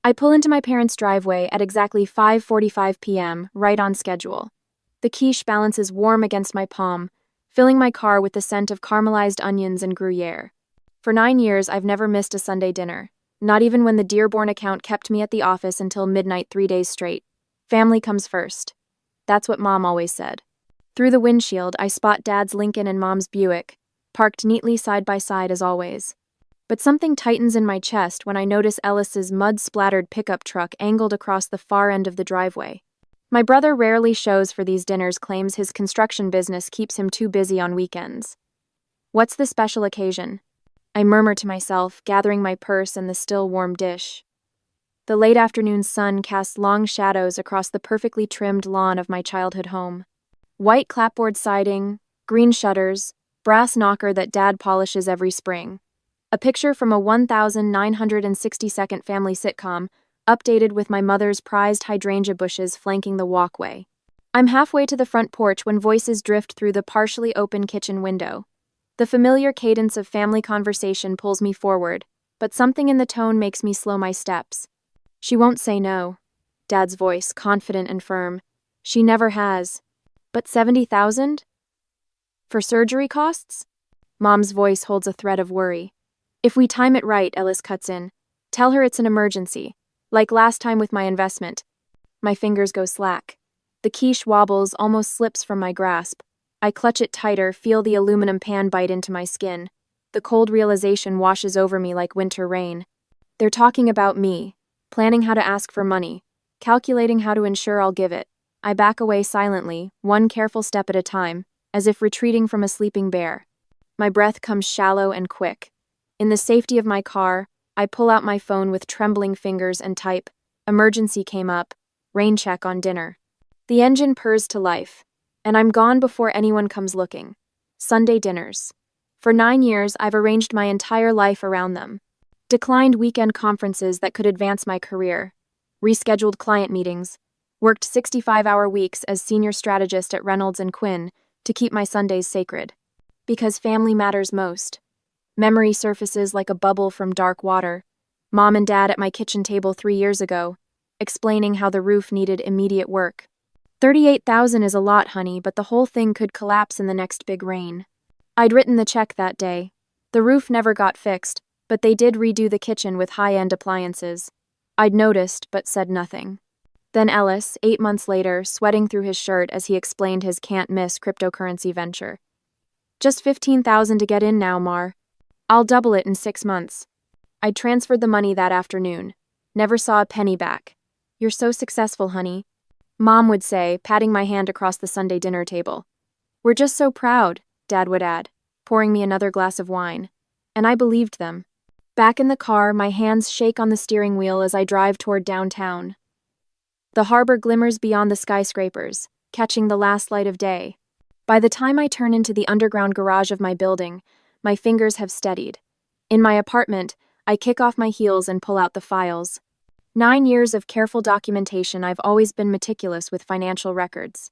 I pull into my parents' driveway at exactly 5:45 p.m., right on schedule. The quiche balances warm against my palm, filling my car with the scent of caramelized onions and Gruyere. For 9 years, I've never missed a Sunday dinner, not even when the Dearborn account kept me at the office until midnight 3 days straight. Family comes first. That's what Mom always said. Through the windshield, I spot Dad's Lincoln and Mom's Buick, parked neatly side by side as always. But something tightens in my chest when I notice Ellis's mud-splattered pickup truck angled across the far end of the driveway. My brother rarely shows for these dinners, claims his construction business keeps him too busy on weekends. What's the special occasion? I murmur to myself, gathering my purse and the still warm dish. The late afternoon sun casts long shadows across the perfectly trimmed lawn of my childhood home. White clapboard siding, green shutters, brass knocker that Dad polishes every spring. A picture from a 1962nd family sitcom, updated with my mother's prized hydrangea bushes flanking the walkway. I'm halfway to the front porch when voices drift through the partially open kitchen window. The familiar cadence of family conversation pulls me forward, but something in the tone makes me slow my steps. She won't say no. Dad's voice, confident and firm. She never has. But 70,000? For surgery costs? Mom's voice holds a thread of worry. If we time it right, Ellis cuts in. Tell her it's an emergency. Like last time with my investment. My fingers go slack. The quiche wobbles, almost slips from my grasp. I clutch it tighter, feel the aluminum pan bite into my skin. The cold realization washes over me like winter rain. They're talking about me, planning how to ask for money, calculating how to ensure I'll give it. I back away silently, one careful step at a time, as if retreating from a sleeping bear. My breath comes shallow and quick. In the safety of my car, I pull out my phone with trembling fingers and type, "Emergency came up, rain check on dinner." The engine purrs to life, and I'm gone before anyone comes looking. Sunday dinners. For 9 years, I've arranged my entire life around them. Declined weekend conferences that could advance my career. Rescheduled client meetings. Worked 65-hour weeks as senior strategist at Reynolds & Quinn to keep my Sundays sacred. Because family matters most. Memory surfaces like a bubble from dark water. Mom and Dad at my kitchen table 3 years ago, explaining how the roof needed immediate work. 38,000 is a lot, honey, but the whole thing could collapse in the next big rain. I'd written the check that day. The roof never got fixed, but they did redo the kitchen with high-end appliances. I'd noticed, but said nothing. Then Ellis, 8 months later, sweating through his shirt as he explained his can't-miss cryptocurrency venture. Just 15,000 to get in now, Mar. I'll double it in 6 months. I'd transferred the money that afternoon. Never saw a penny back. You're so successful, honey. Mom would say, patting my hand across the Sunday dinner table. We're just so proud, Dad would add, pouring me another glass of wine. And I believed them. Back in the car, my hands shake on the steering wheel as I drive toward downtown. The harbor glimmers beyond the skyscrapers, catching the last light of day. By the time I turn into the underground garage of my building, my fingers have steadied. In my apartment, I kick off my heels and pull out the files. 9 years of careful documentation. I've always been meticulous with financial records.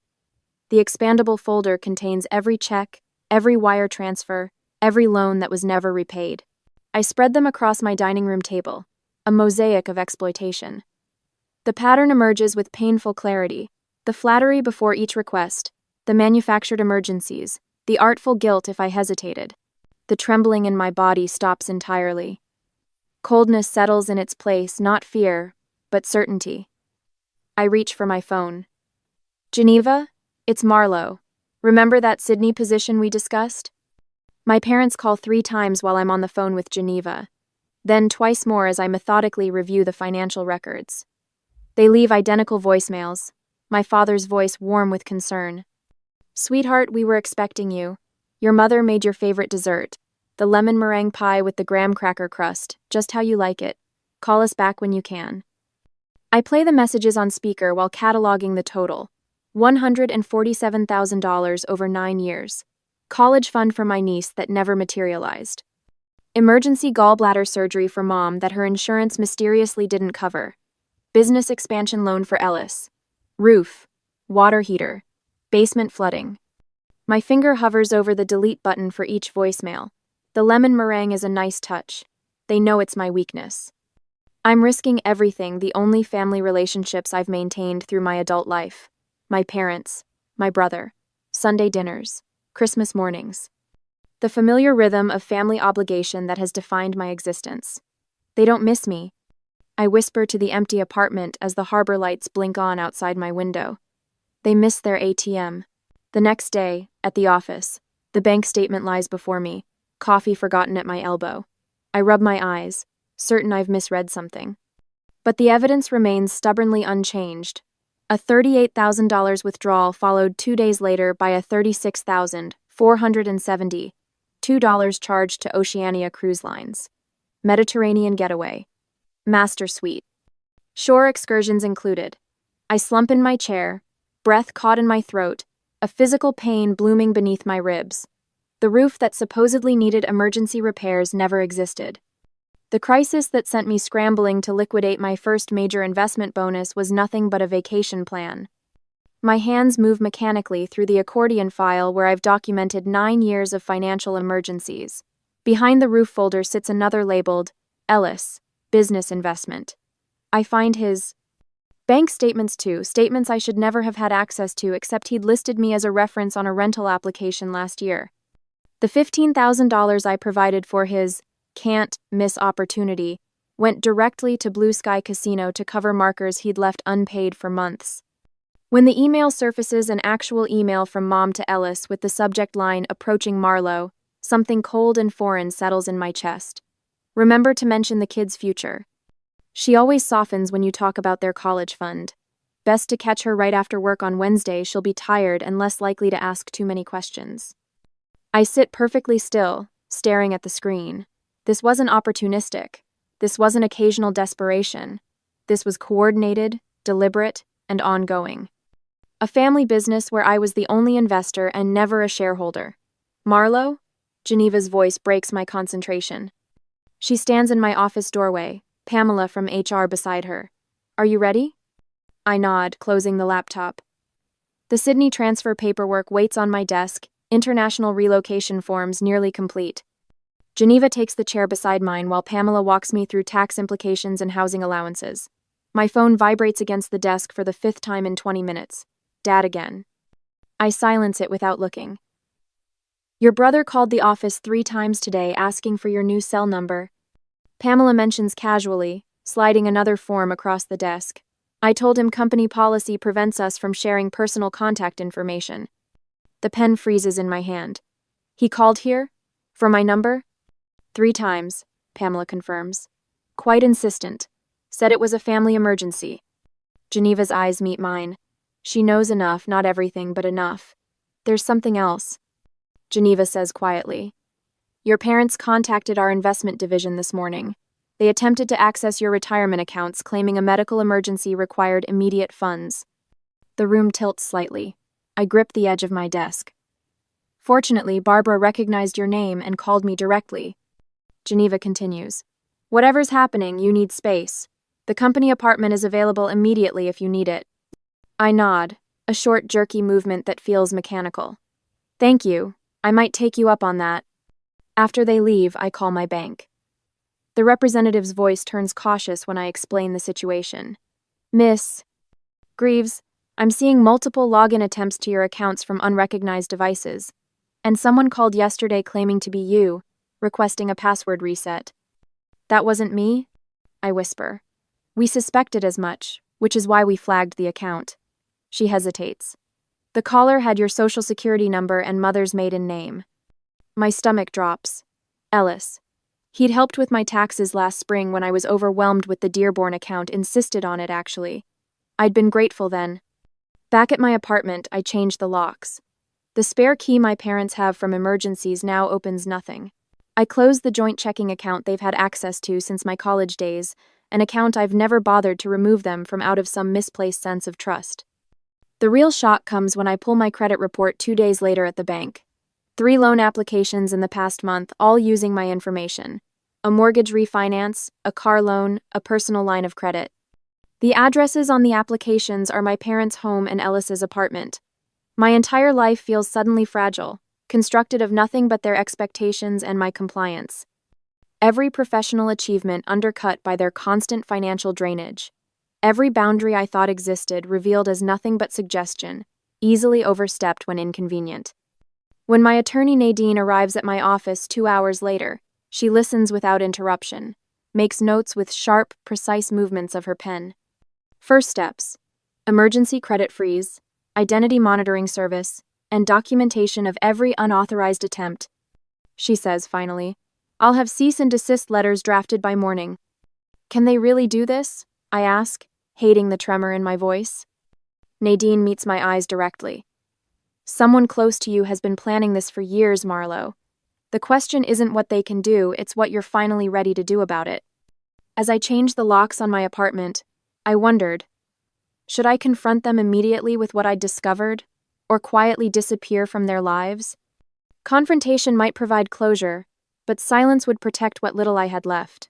The expandable folder contains every check, every wire transfer, every loan that was never repaid. I spread them across my dining room table, a mosaic of exploitation. The pattern emerges with painful clarity, the flattery before each request, the manufactured emergencies, the artful guilt if I hesitated. The trembling in my body stops entirely. Coldness settles in its place, not fear, but certainty. I reach for my phone. Geneva? It's Marlowe. Remember that Sydney position we discussed? My parents call 3 times while I'm on the phone with Geneva, then twice more as I methodically review the financial records. They leave identical voicemails, my father's voice warm with concern. Sweetheart, we were expecting you. Your mother made your favorite dessert, the lemon meringue pie with the graham cracker crust, just how you like it. Call us back when you can. I play the messages on speaker while cataloging the total. $147,000 over 9 years. College fund for my niece that never materialized. Emergency gallbladder surgery for Mom that her insurance mysteriously didn't cover. Business expansion loan for Ellis. Roof. Water heater. Basement flooding. My finger hovers over the delete button for each voicemail. The lemon meringue is a nice touch. They know it's my weakness. I'm risking everything, the only family relationships I've maintained through my adult life. My parents, my brother, Sunday dinners, Christmas mornings. The familiar rhythm of family obligation that has defined my existence. They don't miss me. I whisper to the empty apartment as the harbor lights blink on outside my window. They miss their ATM. The next day, at the office, the bank statement lies before me, coffee forgotten at my elbow. I rub my eyes, certain I've misread something. But the evidence remains stubbornly unchanged. A $38,000 withdrawal followed 2 days later by a $36,472 charged to Oceania Cruise Lines. Mediterranean getaway. Master suite. Shore excursions included. I slump in my chair, breath caught in my throat, a physical pain blooming beneath my ribs. The roof that supposedly needed emergency repairs never existed. The crisis that sent me scrambling to liquidate my first major investment bonus was nothing but a vacation plan. My hands move mechanically through the accordion file where I've documented 9 years of financial emergencies. Behind the roof folder sits another labeled, Ellis, Business Investment. I find his bank statements too, statements I should never have had access to except he'd listed me as a reference on a rental application last year. The $15,000 I provided for his can't miss opportunity went directly to Blue Sky Casino to cover markers he'd left unpaid for months. When the email surfaces, an actual email from Mom to Ellis with the subject line approaching Marlowe, something cold and foreign settles in my chest. Remember to mention the kid's future. She always softens when you talk about their college fund. Best to catch her right after work on Wednesday. She'll be tired and less likely to ask too many questions. I sit perfectly still, staring at the screen. This wasn't opportunistic. This wasn't occasional desperation. This was coordinated, deliberate, and ongoing. A family business where I was the only investor and never a shareholder. Marlowe? Geneva's voice breaks my concentration. She stands in my office doorway, Pamela from HR beside her. Are you ready? I nod, closing the laptop. The Sydney transfer paperwork waits on my desk, international relocation forms nearly complete. Geneva takes the chair beside mine while Pamela walks me through tax implications and housing allowances. My phone vibrates against the desk for the 5th time in 20 minutes. Dad again. I silence it without looking. Your brother called the office 3 times today asking for your new cell number. Pamela mentions casually, sliding another form across the desk. I told him company policy prevents us from sharing personal contact information. The pen freezes in my hand. He called here? For my number? 3 times, Pamela confirms. Quite insistent. Said it was a family emergency. Geneva's eyes meet mine. She knows enough, not everything, but enough. There's something else. Geneva says quietly. Your parents contacted our investment division this morning. They attempted to access your retirement accounts, claiming a medical emergency required immediate funds. The room tilts slightly. I grip the edge of my desk. Fortunately, Barbara recognized your name and called me directly. Geneva continues. Whatever's happening, you need space. The company apartment is available immediately if you need it. I nod, a short, jerky movement that feels mechanical. Thank you. I might take you up on that. After they leave, I call my bank. The representative's voice turns cautious when I explain the situation. Miss Greaves, I'm seeing multiple login attempts to your accounts from unrecognized devices. And someone called yesterday claiming to be you, requesting a password reset. That wasn't me? I whisper. We suspected as much, which is why we flagged the account. She hesitates. The caller had your social security number and mother's maiden name. My stomach drops. Ellis. He'd helped with my taxes last spring when I was overwhelmed with the Dearborn account, insisted on it actually. I'd been grateful then. Back at my apartment, I changed the locks. The spare key my parents have from emergencies now opens nothing. I closed the joint checking account they've had access to since my college days, an account I've never bothered to remove them from out of some misplaced sense of trust. The real shock comes when I pull my credit report 2 days later at the bank. 3 loan applications in the past month, all using my information. A mortgage refinance, a car loan, a personal line of credit. The addresses on the applications are my parents' home and Ellis's apartment. My entire life feels suddenly fragile, constructed of nothing but their expectations and my compliance. Every professional achievement undercut by their constant financial drainage. Every boundary I thought existed revealed as nothing but suggestion, easily overstepped when inconvenient. When my attorney Nadine arrives at my office 2 hours later, she listens without interruption, makes notes with sharp, precise movements of her pen. First steps: emergency credit freeze, identity monitoring service, and documentation of every unauthorized attempt. She says finally, "I'll have cease and desist letters drafted by morning." Can they really do this? I ask, hating the tremor in my voice. Nadine meets my eyes directly. Someone close to you has been planning this for years, Marlo. The question isn't what they can do, it's what you're finally ready to do about it. As I changed the locks on my apartment, I wondered, should I confront them immediately with what I'd discovered, or quietly disappear from their lives? Confrontation might provide closure, but silence would protect what little I had left.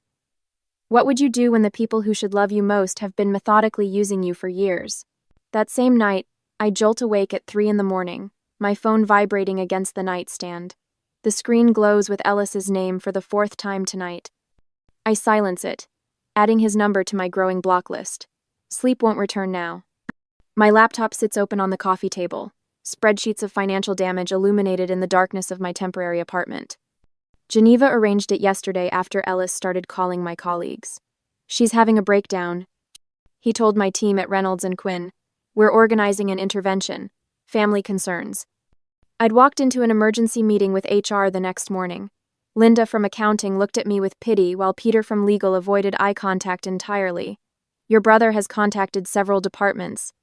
What would you do when the people who should love you most have been methodically using you for years? That same night, I jolt awake at 3 a.m, my phone vibrating against the nightstand. The screen glows with Ellis's name for the 4th time tonight. I silence it, adding his number to my growing block list. Sleep won't return now. My laptop sits open on the coffee table, spreadsheets of financial damage illuminated in the darkness of my temporary apartment. Geneva arranged it yesterday after Ellis started calling my colleagues. "She's having a breakdown," he told my team at Reynolds and Quinn. "We're organizing an intervention. Family concerns." I'd walked into an emergency meeting with HR the next morning. Linda from accounting looked at me with pity while Peter from legal avoided eye contact entirely. "Your brother has contacted several departments,"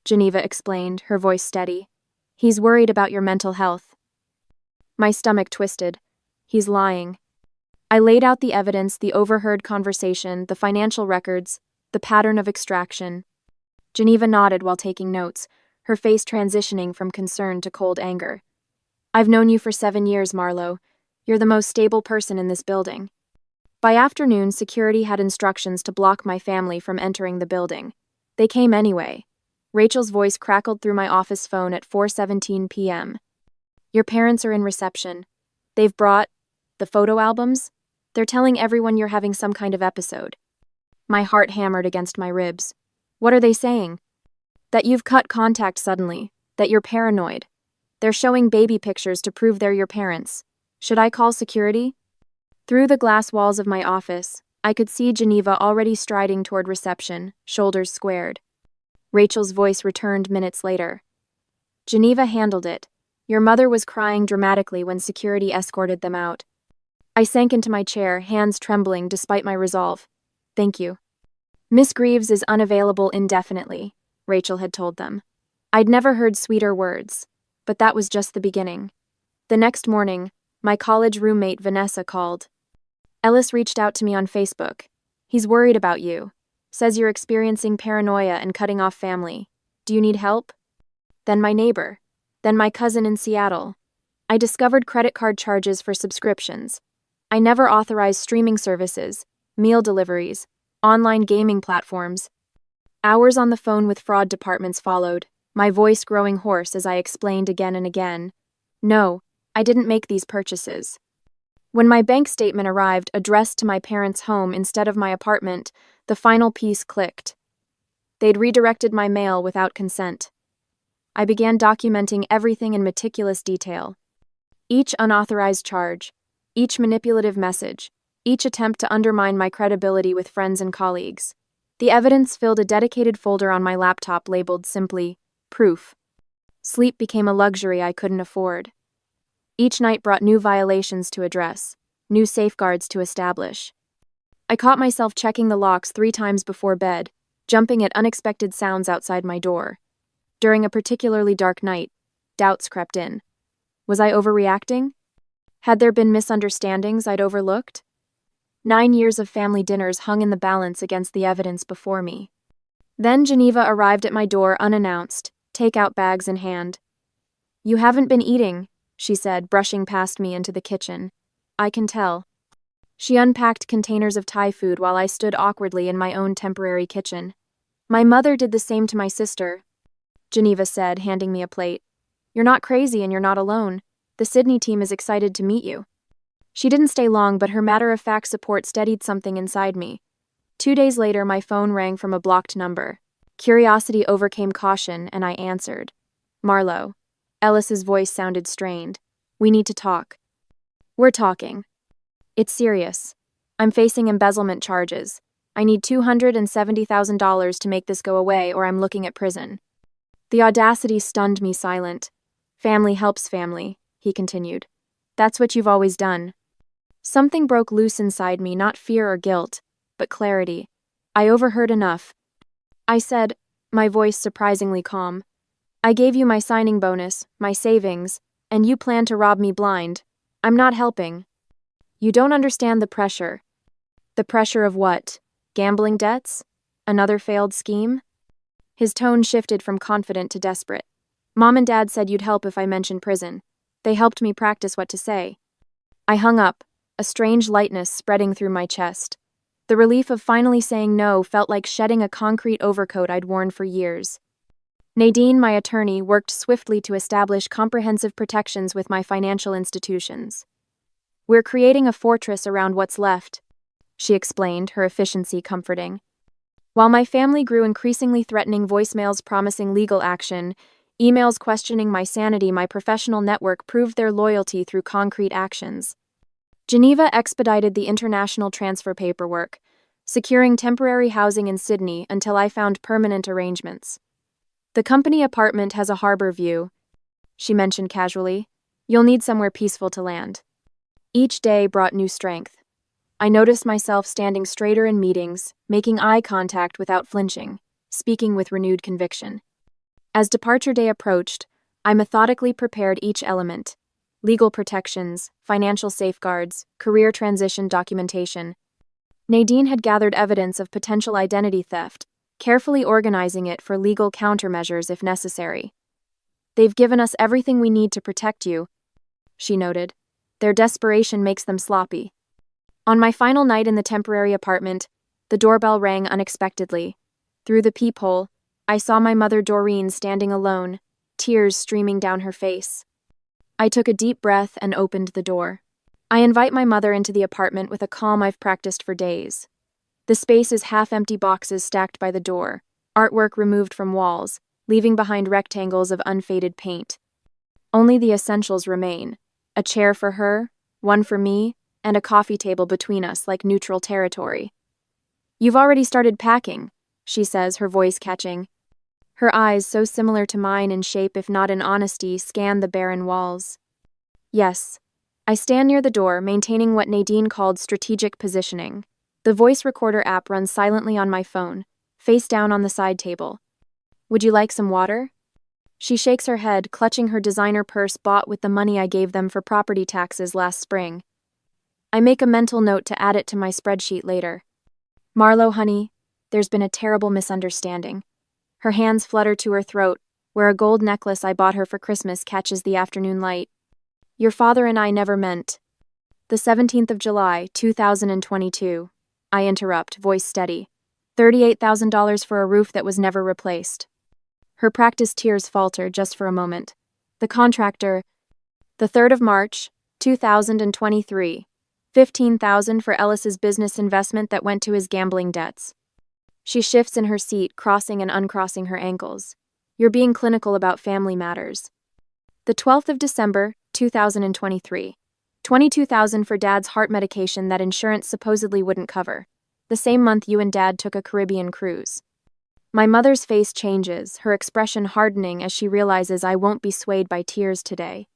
Geneva explained, her voice steady. "He's worried about your mental health." My stomach twisted. He's lying. I laid out the evidence, the overheard conversation, the financial records, the pattern of extraction. Geneva nodded while taking notes, her face transitioning from concern to cold anger. "I've known you for 7 years, Marlo. You're the most stable person in this building." By afternoon, security had instructions to block my family from entering the building. They came anyway. Rachel's voice crackled through my office phone at 4:17 p.m. "Your parents are in reception. They've brought the photo albums. They're telling everyone you're having some kind of episode." My heart hammered against my ribs. "What are they saying?" "That you've cut contact suddenly, that you're paranoid. They're showing baby pictures to prove they're your parents. Should I call security?" Through the glass walls of my office, I could see Geneva already striding toward reception, shoulders squared. Rachel's voice returned minutes later. "Geneva handled it. Your mother was crying dramatically when security escorted them out." I sank into my chair, hands trembling despite my resolve. "Thank you." "Miss Greaves is unavailable indefinitely," Rachel had told them. I'd never heard sweeter words, but that was just the beginning. The next morning, my college roommate Vanessa called. "Ellis reached out to me on Facebook. He's worried about you. Says you're experiencing paranoia and cutting off family. Do you need help?" Then my neighbor. Then my cousin in Seattle. I discovered credit card charges for subscriptions. I never authorized streaming services, meal deliveries, online gaming platforms. Hours on the phone with fraud departments followed, my voice growing hoarse as I explained again and again. No, I didn't make these purchases. When my bank statement arrived addressed to my parents' home instead of my apartment, the final piece clicked. They'd redirected my mail without consent. I began documenting everything in meticulous detail. Each unauthorized charge, each manipulative message, each attempt to undermine my credibility with friends and colleagues. The evidence filled a dedicated folder on my laptop labeled simply, "Proof." Sleep became a luxury I couldn't afford. Each night brought new violations to address, new safeguards to establish. I caught myself checking the locks 3 times before bed, jumping at unexpected sounds outside my door. During a particularly dark night, doubts crept in. Was I overreacting? Had there been misunderstandings I'd overlooked? 9 years of family dinners hung in the balance against the evidence before me. Then Geneva arrived at my door unannounced, takeout bags in hand. "You haven't been eating," she said, brushing past me into the kitchen. "I can tell." She unpacked containers of Thai food while I stood awkwardly in my own temporary kitchen. "My mother did the same to my sister," Geneva said, handing me a plate. "You're not crazy and you're not alone. The Sydney team is excited to meet you." She didn't stay long, but her matter-of-fact support steadied something inside me. 2 days later, my phone rang from a blocked number. Curiosity overcame caution, and I answered. Marlo. Ellis's voice sounded strained. We need to talk. We're talking. It's serious. I'm facing embezzlement charges. I need $270,000 to make this go away, or I'm looking at prison. The audacity stunned me silent. Family helps family, he continued. That's what you've always done. Something broke loose inside me, not fear or guilt, but clarity. I overheard enough. I said, my voice surprisingly calm. I gave you my signing bonus, my savings, and you plan to rob me blind. I'm not helping. You don't understand the pressure. The pressure of what? Gambling debts? Another failed scheme? His tone shifted from confident to desperate. Mom and Dad said you'd help if I mentioned prison. They helped me practice what to say. I hung up, a strange lightness spreading through my chest. The relief of finally saying no felt like shedding a concrete overcoat I'd worn for years. Nadine, my attorney, worked swiftly to establish comprehensive protections with my financial institutions. We're creating a fortress around what's left, she explained, her efficiency comforting. While my family grew increasingly threatening, voicemails promising legal action, emails questioning my sanity, my professional network proved their loyalty through concrete actions. Geneva expedited the international transfer paperwork, securing temporary housing in Sydney until I found permanent arrangements. The company apartment has a harbor view, she mentioned casually. You'll need somewhere peaceful to land. Each day brought new strength. I noticed myself standing straighter in meetings, making eye contact without flinching, speaking with renewed conviction. As departure day approached, I methodically prepared each element: legal protections, financial safeguards, career transition documentation. Nadine had gathered evidence of potential identity theft, carefully organizing it for legal countermeasures if necessary. They've given us everything we need to protect you, she noted. Their desperation makes them sloppy. On my final night in the temporary apartment, the doorbell rang unexpectedly. Through the peephole, I saw my mother Doreen standing alone, tears streaming down her face. I took a deep breath and opened the door. I invite my mother into the apartment with a calm I've practiced for days. The space is half-empty boxes stacked by the door, artwork removed from walls, leaving behind rectangles of unfaded paint. Only the essentials remain: a chair for her, one for me, and a coffee table between us like neutral territory. You've already started packing, she says, her voice catching. Her eyes, so similar to mine in shape if not in honesty, scan the barren walls. Yes. I stand near the door, maintaining what Nadine called strategic positioning. The voice recorder app runs silently on my phone, face down on the side table. Would you like some water? She shakes her head, clutching her designer purse bought with the money I gave them for property taxes last spring. I make a mental note to add it to my spreadsheet later. Marlo, honey, there's been a terrible misunderstanding. Her hands flutter to her throat, where a gold necklace I bought her for Christmas catches the afternoon light. Your father and I never meant. The 17th of July, 2022. I interrupt, voice steady. $38,000 for a roof that was never replaced. Her practiced tears falter just for a moment. The contractor. The 3rd of March, 2023. $15,000 for Ellis's business investment that went to his gambling debts. She shifts in her seat, crossing and uncrossing her ankles. You're being clinical about family matters. The 12th of December, 2023. $22,000 for Dad's heart medication that insurance supposedly wouldn't cover. The same month you and Dad took a Caribbean cruise. My mother's face changes, her expression hardening as she realizes I won't be swayed by tears today.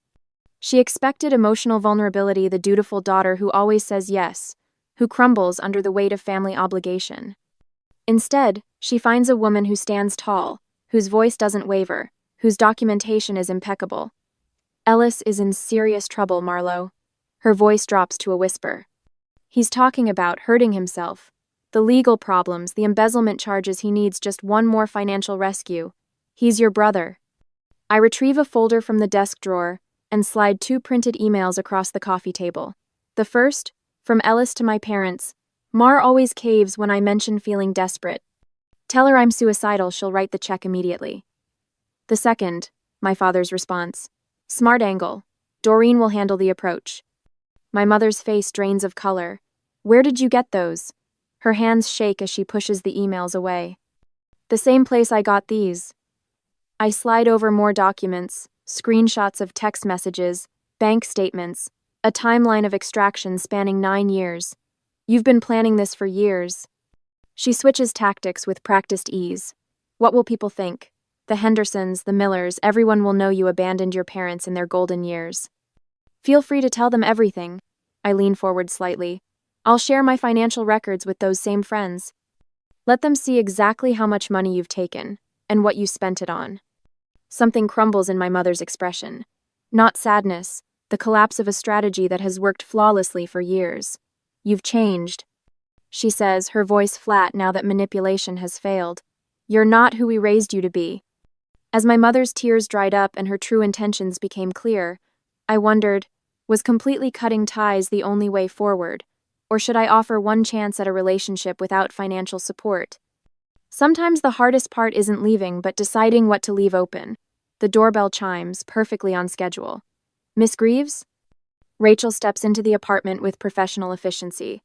She expected emotional vulnerability, the dutiful daughter who always says yes, who crumbles under the weight of family obligation. Instead, she finds a woman who stands tall, whose voice doesn't waver, whose documentation is impeccable. Ellis is in serious trouble, Marlo. Her voice drops to a whisper. He's talking about hurting himself. The legal problems, the embezzlement charges, he needs just one more financial rescue. He's your brother. I retrieve a folder from the desk drawer and slide 2 printed emails across the coffee table. The first, from Ellis to my parents. Mar always caves when I mention feeling desperate. Tell her I'm suicidal, she'll write the check immediately. The second, my father's response. Smart angle. Doreen will handle the approach. My mother's face drains of color. Where did you get those? Her hands shake as she pushes the emails away. The same place I got these. I slide over more documents, screenshots of text messages, bank statements, a timeline of extraction spanning 9 years. You've been planning this for years. She switches tactics with practiced ease. What will people think? The Hendersons, the Millers, everyone will know you abandoned your parents in their golden years. Feel free to tell them everything. I lean forward slightly. I'll share my financial records with those same friends. Let them see exactly how much money you've taken, and what you spent it on. Something crumbles in my mother's expression. Not sadness, the collapse of a strategy that has worked flawlessly for years. You've changed, she says, her voice flat now that manipulation has failed. You're not who we raised you to be. As my mother's tears dried up and her true intentions became clear, I wondered, was completely cutting ties the only way forward? Or should I offer one chance at a relationship without financial support? Sometimes the hardest part isn't leaving, but deciding what to leave open. The doorbell chimes, perfectly on schedule. Miss Greaves? Rachel steps into the apartment with professional efficiency.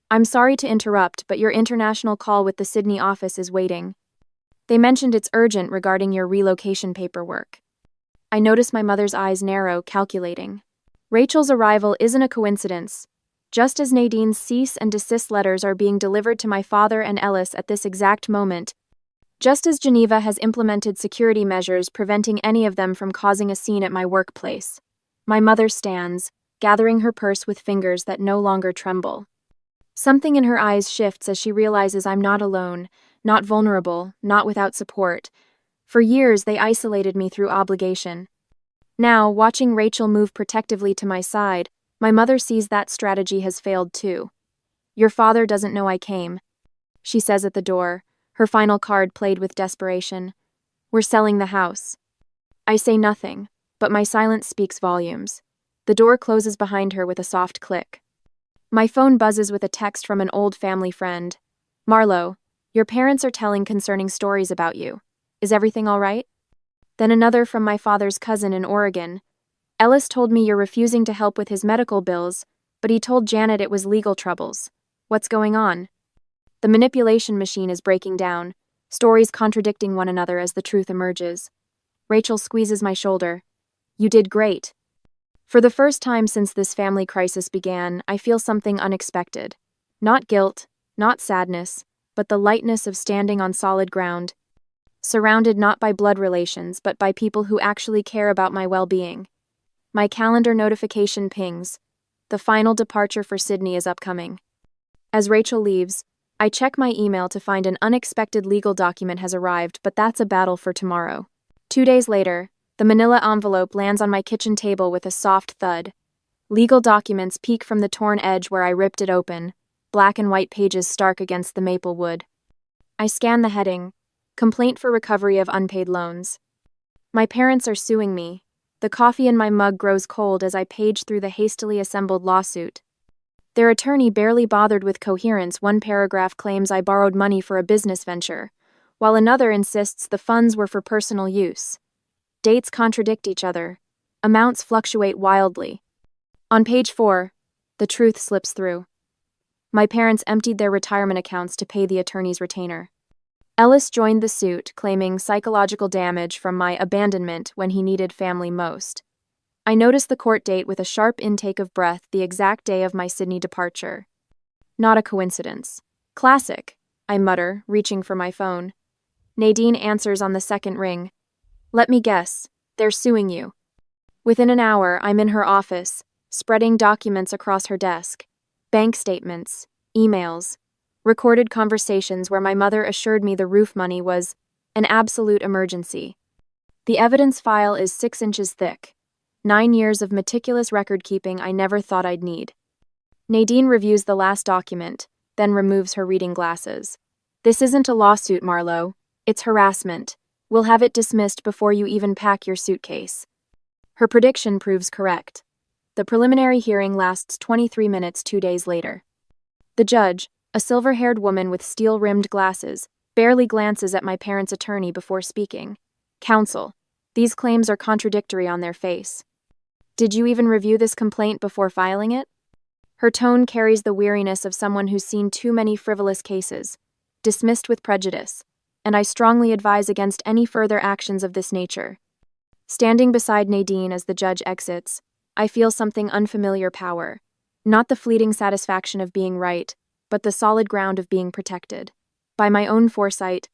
I'm sorry to interrupt, but your international call with the Sydney office is waiting. They mentioned it's urgent regarding your relocation paperwork. I notice my mother's eyes narrow, calculating. Rachel's arrival isn't a coincidence. Just as Nadine's cease and desist letters are being delivered to my father and Ellis at this exact moment, just as Geneva has implemented security measures preventing any of them from causing a scene at my workplace, my mother stands, gathering her purse with fingers that no longer tremble. Something in her eyes shifts as she realizes I'm not alone, not vulnerable, not without support. For years, they isolated me through obligation. Now, watching Rachel move protectively to my side, my mother sees that strategy has failed too. Your father doesn't know I came, she says at the door, her final card played with desperation. We're selling the house. I say nothing, but my silence speaks volumes. The door closes behind her with a soft click. My phone buzzes with a text from an old family friend. Marlo, your parents are telling concerning stories about you. Is everything all right? Then another from my father's cousin in Oregon. Ellis told me you're refusing to help with his medical bills, but he told Janet it was legal troubles. What's going on? The manipulation machine is breaking down, stories contradicting one another as the truth emerges. Rachel squeezes my shoulder. You did great. For the first time since this family crisis began, I feel something unexpected. Not guilt, not sadness, but the lightness of standing on solid ground, surrounded not by blood relations, but by people who actually care about my well-being. My calendar notification pings. The final departure for Sydney is upcoming. As Rachel leaves, I check my email to find an unexpected legal document has arrived, but that's a battle for tomorrow. 2 days later, the manila envelope lands on my kitchen table with a soft thud. Legal documents peek from the torn edge where I ripped it open, black and white pages stark against the maple wood. I scan the heading, Complaint for Recovery of Unpaid Loans. My parents are suing me. The coffee in my mug grows cold as I page through the hastily assembled lawsuit. Their attorney barely bothered with coherence. One paragraph claims I borrowed money for a business venture, while another insists the funds were for personal use. Dates contradict each other. Amounts fluctuate wildly. On page 4, the truth slips through. My parents emptied their retirement accounts to pay the attorney's retainer. Ellis joined the suit, claiming psychological damage from my abandonment when he needed family most. I noticed the court date with a sharp intake of breath, the exact day of my Sydney departure. Not a coincidence. Classic, I mutter, reaching for my phone. Nadine answers on the second ring. Let me guess, they're suing you. Within an hour, I'm in her office, spreading documents across her desk. Bank statements, emails, recorded conversations where my mother assured me the roof money was an absolute emergency. The evidence file is 6 inches thick. 9 years of meticulous record-keeping I never thought I'd need. Nadine reviews the last document, then removes her reading glasses. This isn't a lawsuit, Marlo. It's harassment. We'll have it dismissed before you even pack your suitcase. Her prediction proves correct. The preliminary hearing lasts 23 minutes 2 days later. The judge, a silver-haired woman with steel-rimmed glasses, barely glances at my parents' attorney before speaking. Counsel, these claims are contradictory on their face. Did you even review this complaint before filing it? Her tone carries the weariness of someone who's seen too many frivolous cases, dismissed with prejudice, and I strongly advise against any further actions of this nature. Standing beside Nadine as the judge exits, I feel something unfamiliar power, not the fleeting satisfaction of being right, but the solid ground of being protected. By my own foresight,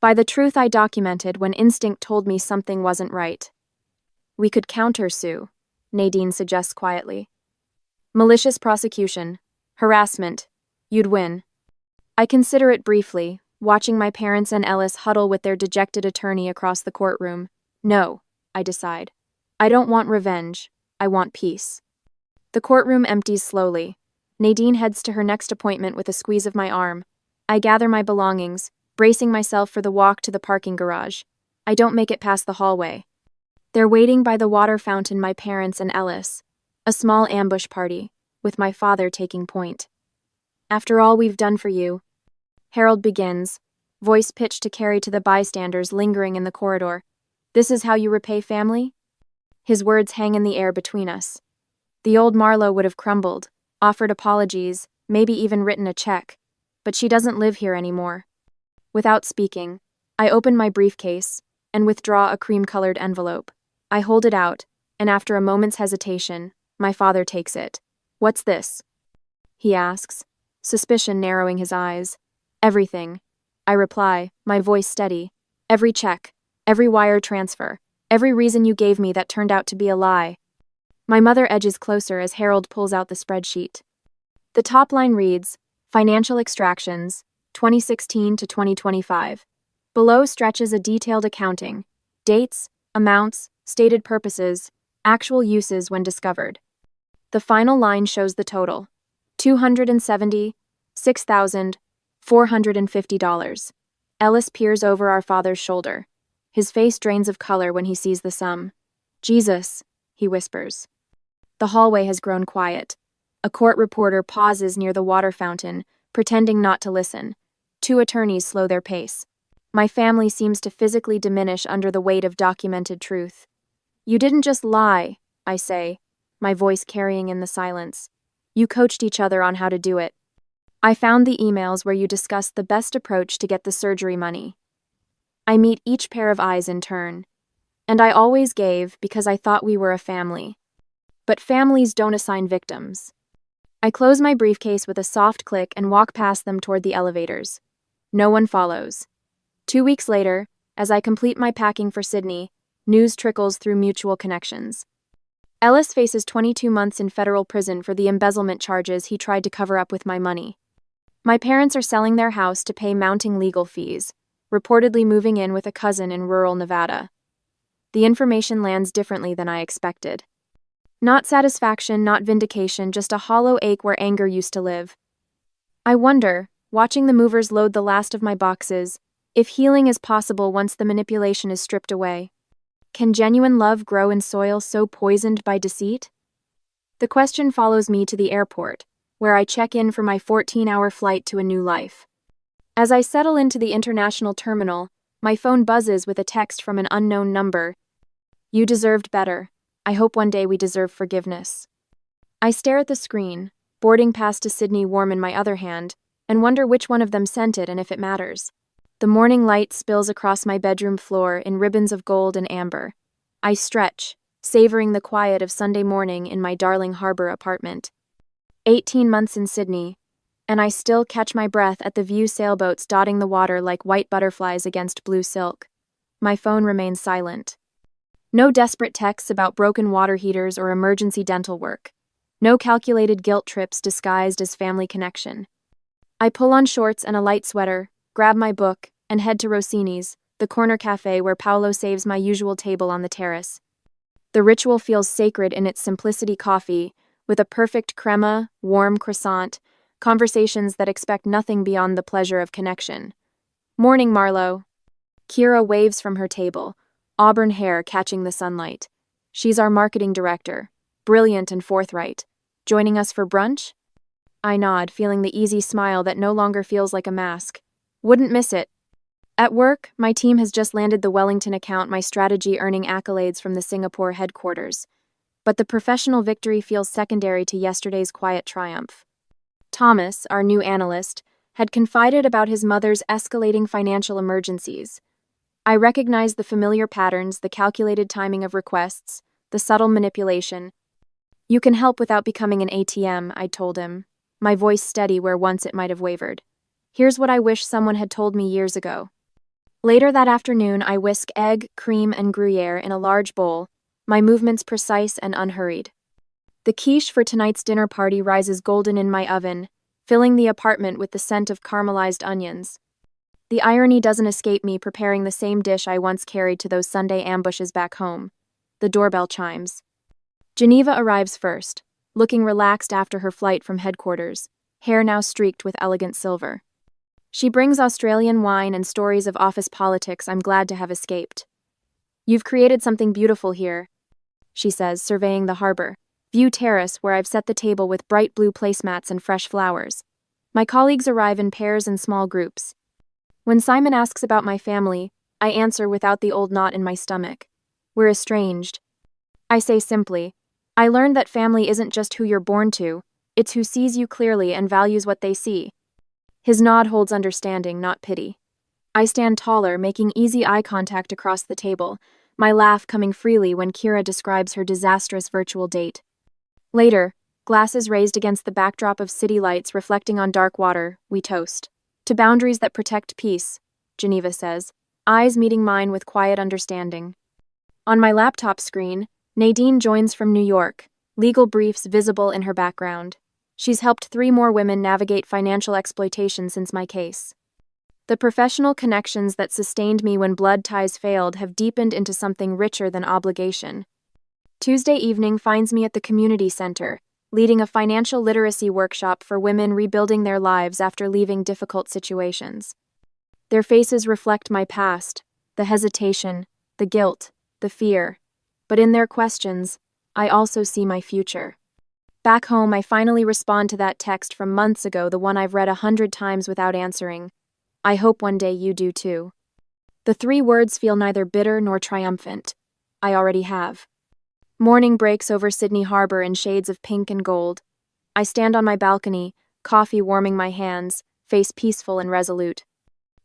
by the truth I documented when instinct told me something wasn't right. We could counter-sue, Nadine suggests quietly. Malicious prosecution, harassment, you'd win. I consider it briefly, watching my parents and Ellis huddle with their dejected attorney across the courtroom. No, I decide. I don't want revenge, I want peace. The courtroom empties slowly. Nadine heads to her next appointment with a squeeze of my arm. I gather my belongings, bracing myself for the walk to the parking garage. I don't make it past the hallway. They're waiting by the water fountain, my parents and Ellis. A small ambush party, with my father taking point. After all we've done for you, Harold begins, voice pitched to carry to the bystanders lingering in the corridor. This is how you repay family? His words hang in the air between us. The old Marlowe would have crumbled, offered apologies, maybe even written a check, but she doesn't live here anymore. Without speaking, I open my briefcase and withdraw a cream-colored envelope. I hold it out, and after a moment's hesitation, my father takes it. What's this? He asks, suspicion narrowing his eyes. Everything. I reply, my voice steady. Every check, every wire transfer, every reason you gave me that turned out to be a lie. My mother edges closer as Harold pulls out the spreadsheet. The top line reads, Financial Extractions, 2016 to 2025. Below stretches a detailed accounting. Dates, amounts, stated purposes, actual uses when discovered. The final line shows the total. $276,450. Ellis peers over our father's shoulder. His face drains of color when he sees the sum. Jesus, he whispers. The hallway has grown quiet. A court reporter pauses near the water fountain, pretending not to listen. Two attorneys slow their pace. My family seems to physically diminish under the weight of documented truth. You didn't just lie, I say, my voice carrying in the silence. You coached each other on how to do it. I found the emails where you discussed the best approach to get the surgery money. I meet each pair of eyes in turn. And I always gave because I thought we were a family. But families don't assign victims. I close my briefcase with a soft click and walk past them toward the elevators. No one follows. 2 weeks later, as I complete my packing for Sydney, news trickles through mutual connections. Ellis faces 22 months in federal prison for the embezzlement charges he tried to cover up with my money. My parents are selling their house to pay mounting legal fees, reportedly moving in with a cousin in rural Nevada. The information lands differently than I expected. Not satisfaction, not vindication, just a hollow ache where anger used to live. I wonder, watching the movers load the last of my boxes, if healing is possible once the manipulation is stripped away. Can genuine love grow in soil so poisoned by deceit? The question follows me to the airport, where I check in for my 14-hour flight to a new life. As I settle into the international terminal, my phone buzzes with a text from an unknown number. You deserved better. I hope one day we deserve forgiveness. I stare at the screen, boarding pass to Sydney warm in my other hand, and wonder which one of them sent it and if it matters. The morning light spills across my bedroom floor in ribbons of gold and amber. I stretch, savoring the quiet of Sunday morning in my Darling Harbour apartment. 18 months in Sydney, and I still catch my breath at the view sailboats dotting the water like white butterflies against blue silk. My phone remains silent. No desperate texts about broken water heaters or emergency dental work. No calculated guilt trips disguised as family connection. I pull on shorts and a light sweater, grab my book, and head to Rossini's, the corner cafe where Paolo saves my usual table on the terrace. The ritual feels sacred in its simplicity: coffee, with a perfect crema, warm croissant, conversations that expect nothing beyond the pleasure of connection. Morning, Marlowe. Kira waves from her table, auburn hair catching the sunlight. She's our marketing director, brilliant and forthright. Joining us for brunch? I nod, feeling the easy smile that no longer feels like a mask. Wouldn't miss it. At work, my team has just landed the Wellington account, my strategy earning accolades from the Singapore headquarters. but the professional victory feels secondary to yesterday's quiet triumph. Thomas, our new analyst, had confided about his mother's escalating financial emergencies. I recognized the familiar patterns, the calculated timing of requests, the subtle manipulation. "You can help without becoming an ATM," I told him, my voice steady where once it might have wavered. "Here's what I wish someone had told me years ago." Later that afternoon, I whisk egg, cream, and Gruyere in a large bowl, my movements precise and unhurried. The quiche for tonight's dinner party rises golden in my oven, filling the apartment with the scent of caramelized onions. The irony doesn't escape me preparing the same dish I once carried to those Sunday ambushes back home. The doorbell chimes. Geneva arrives first, looking relaxed after her flight from headquarters, hair now streaked with elegant silver. She brings Australian wine and stories of office politics I'm glad to have escaped. "You've created something beautiful here," she says, surveying the harbor. View Terrace, where I've set the table with bright blue placemats and fresh flowers. My colleagues arrive in pairs and small groups. When Simon asks about my family, I answer without the old knot in my stomach. "We're estranged." I say simply, "I learned that family isn't just who you're born to, it's who sees you clearly and values what they see." His nod holds understanding, not pity. I stand taller, making easy eye contact across the table, my laugh coming freely when Kira describes her disastrous virtual date. Later, glasses raised against the backdrop of city lights reflecting on dark water, we toast. "To boundaries that protect peace," Geneva says, eyes meeting mine with quiet understanding. On my laptop screen, Nadine joins from New York, legal briefs visible in her background. She's helped 3 more women navigate financial exploitation since my case. The professional connections that sustained me when blood ties failed have deepened into something richer than obligation. Tuesday evening finds me at the community center, leading a financial literacy workshop for women rebuilding their lives after leaving difficult situations. Their faces reflect my past, the hesitation, the guilt, the fear. But in their questions, I also see my future. Back home, I finally respond to that text from months ago, the one I've read 100 times without answering. "I hope one day you do too." The 3 words feel neither bitter nor triumphant. I already have. Morning breaks over Sydney Harbor in shades of pink and gold. I stand on my balcony, coffee warming my hands, face peaceful and resolute.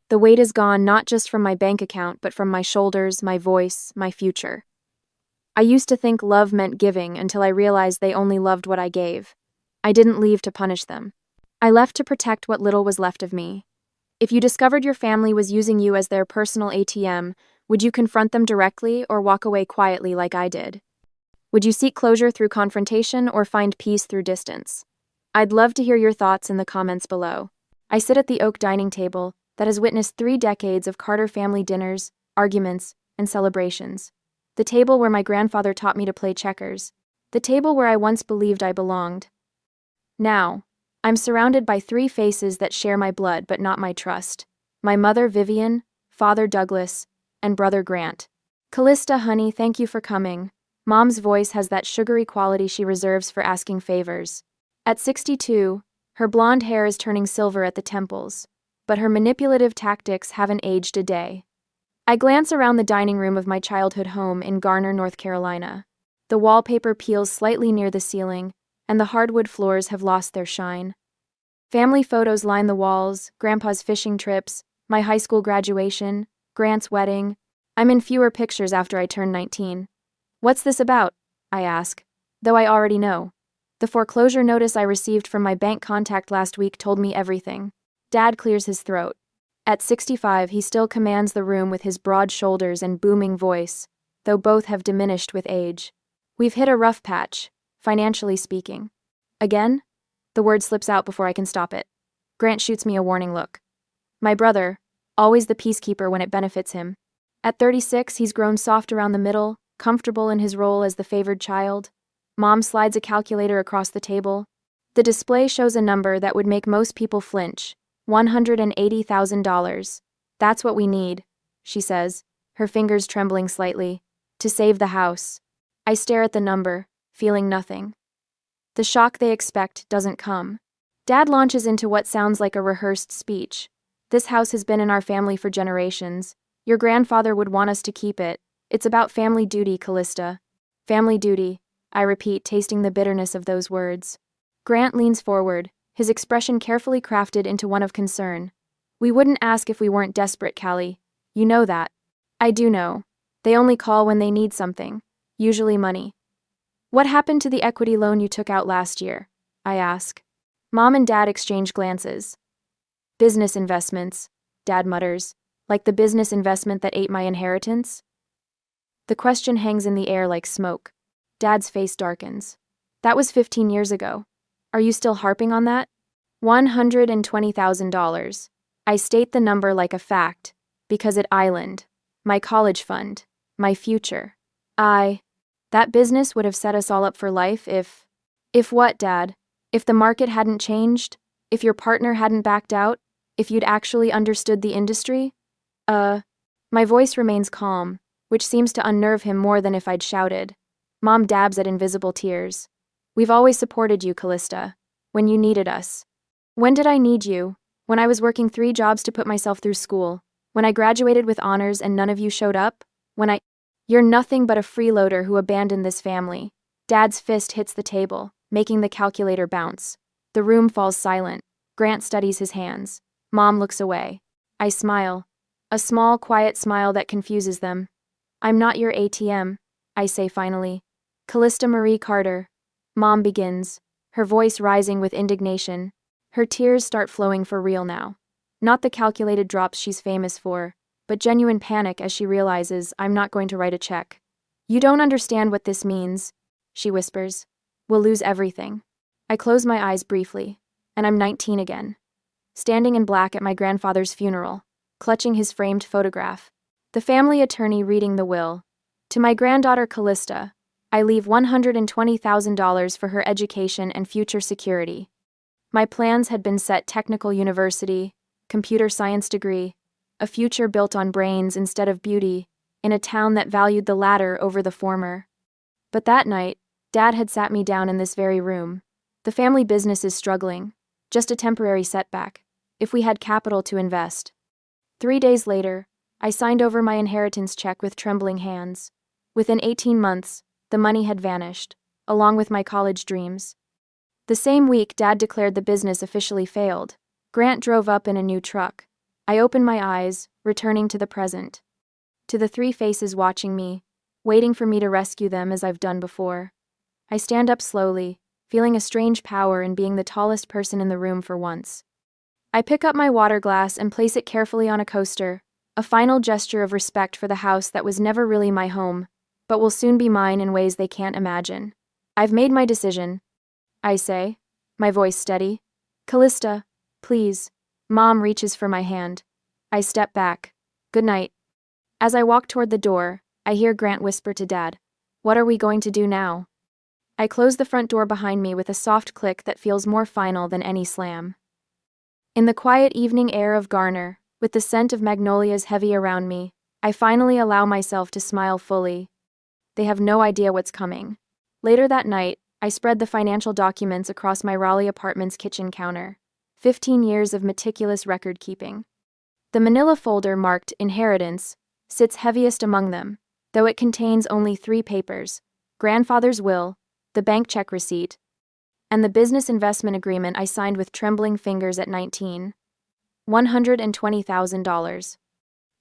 The weight is gone not just from my bank account, but from my shoulders, my voice, my future. I used to think love meant giving until I realized they only loved what I gave. I didn't leave to punish them. I left to protect what little was left of me. If you discovered your family was using you as their personal ATM, would you confront them directly or walk away quietly like I did? Would you seek closure through confrontation or find peace through distance? I'd love to hear your thoughts in the comments below. I sit at the oak dining table that has witnessed 3 decades of Carter family dinners, arguments, and celebrations. The table where my grandfather taught me to play checkers. The table where I once believed I belonged. Now, I'm surrounded by 3 faces that share my blood but not my trust. My mother, Vivian, father, Douglas, and brother, Grant. "Callista, honey, thank you for coming." Mom's voice has that sugary quality she reserves for asking favors. At 62, her blonde hair is turning silver at the temples, but her manipulative tactics haven't aged a day. I glance around the dining room of my childhood home in Garner, North Carolina. The wallpaper peels slightly near the ceiling, and the hardwood floors have lost their shine. Family photos line the walls, Grandpa's fishing trips, my high school graduation, Grant's wedding. I'm in fewer pictures after I turn 19. "What's this about?" I ask, though I already know. The foreclosure notice I received from my bank contact last week told me everything. Dad clears his throat. At 65, he still commands the room with his broad shoulders and booming voice, though both have diminished with age. "We've hit a rough patch, financially speaking." "Again?" The word slips out before I can stop it. Grant shoots me a warning look. My brother, always the peacekeeper when it benefits him. At 36, he's grown soft around the middle, comfortable in his role as the favored child. Mom slides a calculator across the table. The display shows a number that would make most people flinch. $180,000. "That's what we need," she says, her fingers trembling slightly, "to save the house." I stare at the number, feeling nothing. The shock they expect doesn't come. Dad launches into what sounds like a rehearsed speech. "This house has been in our family for generations. Your grandfather would want us to keep it. It's about family duty, Callista." Family duty. I repeat, tasting the bitterness of those words. Grant leans forward, his expression carefully crafted into one of concern. We wouldn't ask if we weren't desperate, Callie. You know that. I do know. They only call when they need something, usually money. What happened to the equity loan you took out last year? I ask. Mom and Dad exchange glances. Business investments, Dad mutters, like the business investment that ate my inheritance? The question hangs in the air like smoke. Dad's face darkens. That was 15 years ago. Are you still harping on that? $120,000. I state the number like a fact, because it island, my college fund, my future. That business would have set us all up for life if what, Dad? If the market hadn't changed? If your partner hadn't backed out? If you'd actually understood the industry? My voice remains calm, which seems to unnerve him more than if I'd shouted. Mom dabs at invisible tears. We've always supported you, Callista. When you needed us. When did I need you? When I was working 3 jobs to put myself through school. When I graduated with honors and none of you showed up? You're nothing but a freeloader who abandoned this family. Dad's fist hits the table, making the calculator bounce. The room falls silent. Grant studies his hands. Mom looks away. I smile. A small, quiet smile that confuses them. I'm not your ATM, I say finally. Callista Marie Carter. Mom begins, her voice rising with indignation. Her tears start flowing for real now. Not the calculated drops she's famous for, but genuine panic as she realizes I'm not going to write a check. You don't understand what this means, she whispers. We'll lose everything. I close my eyes briefly, and I'm 19 again. Standing in black at my grandfather's funeral, clutching his framed photograph. The family attorney reading the will. To my granddaughter Callista, I leave $120,000 for her education and future security. My plans had been set: technical university, computer science degree, a future built on brains instead of beauty, in a town that valued the latter over the former. But that night, Dad had sat me down in this very room. The family business is struggling, just a temporary setback, if we had capital to invest. 3 days later, I signed over my inheritance check with trembling hands. Within 18 months, the money had vanished, along with my college dreams. The same week, Dad declared the business officially failed. Grant drove up in a new truck. I opened my eyes, returning to the present. To the 3 faces watching me, waiting for me to rescue them as I've done before. I stand up slowly, feeling a strange power in being the tallest person in the room for once. I pick up my water glass and place it carefully on a coaster, a final gesture of respect for the house that was never really my home, but will soon be mine in ways they can't imagine. I've made my decision, I say, my voice steady. Callista, please. Mom reaches for my hand. I step back. Good night. As I walk toward the door, I hear Grant whisper to Dad, "What are we going to do now?" I close the front door behind me with a soft click that feels more final than any slam. In the quiet evening air of Garner, with the scent of magnolias heavy around me, I finally allow myself to smile fully. They have no idea what's coming. Later that night, I spread the financial documents across my Raleigh apartment's kitchen counter. 15 years of meticulous record-keeping. The manila folder marked Inheritance sits heaviest among them, though it contains only 3 papers: grandfather's will, the bank check receipt, and the business investment agreement I signed with trembling fingers at 19. $120,000.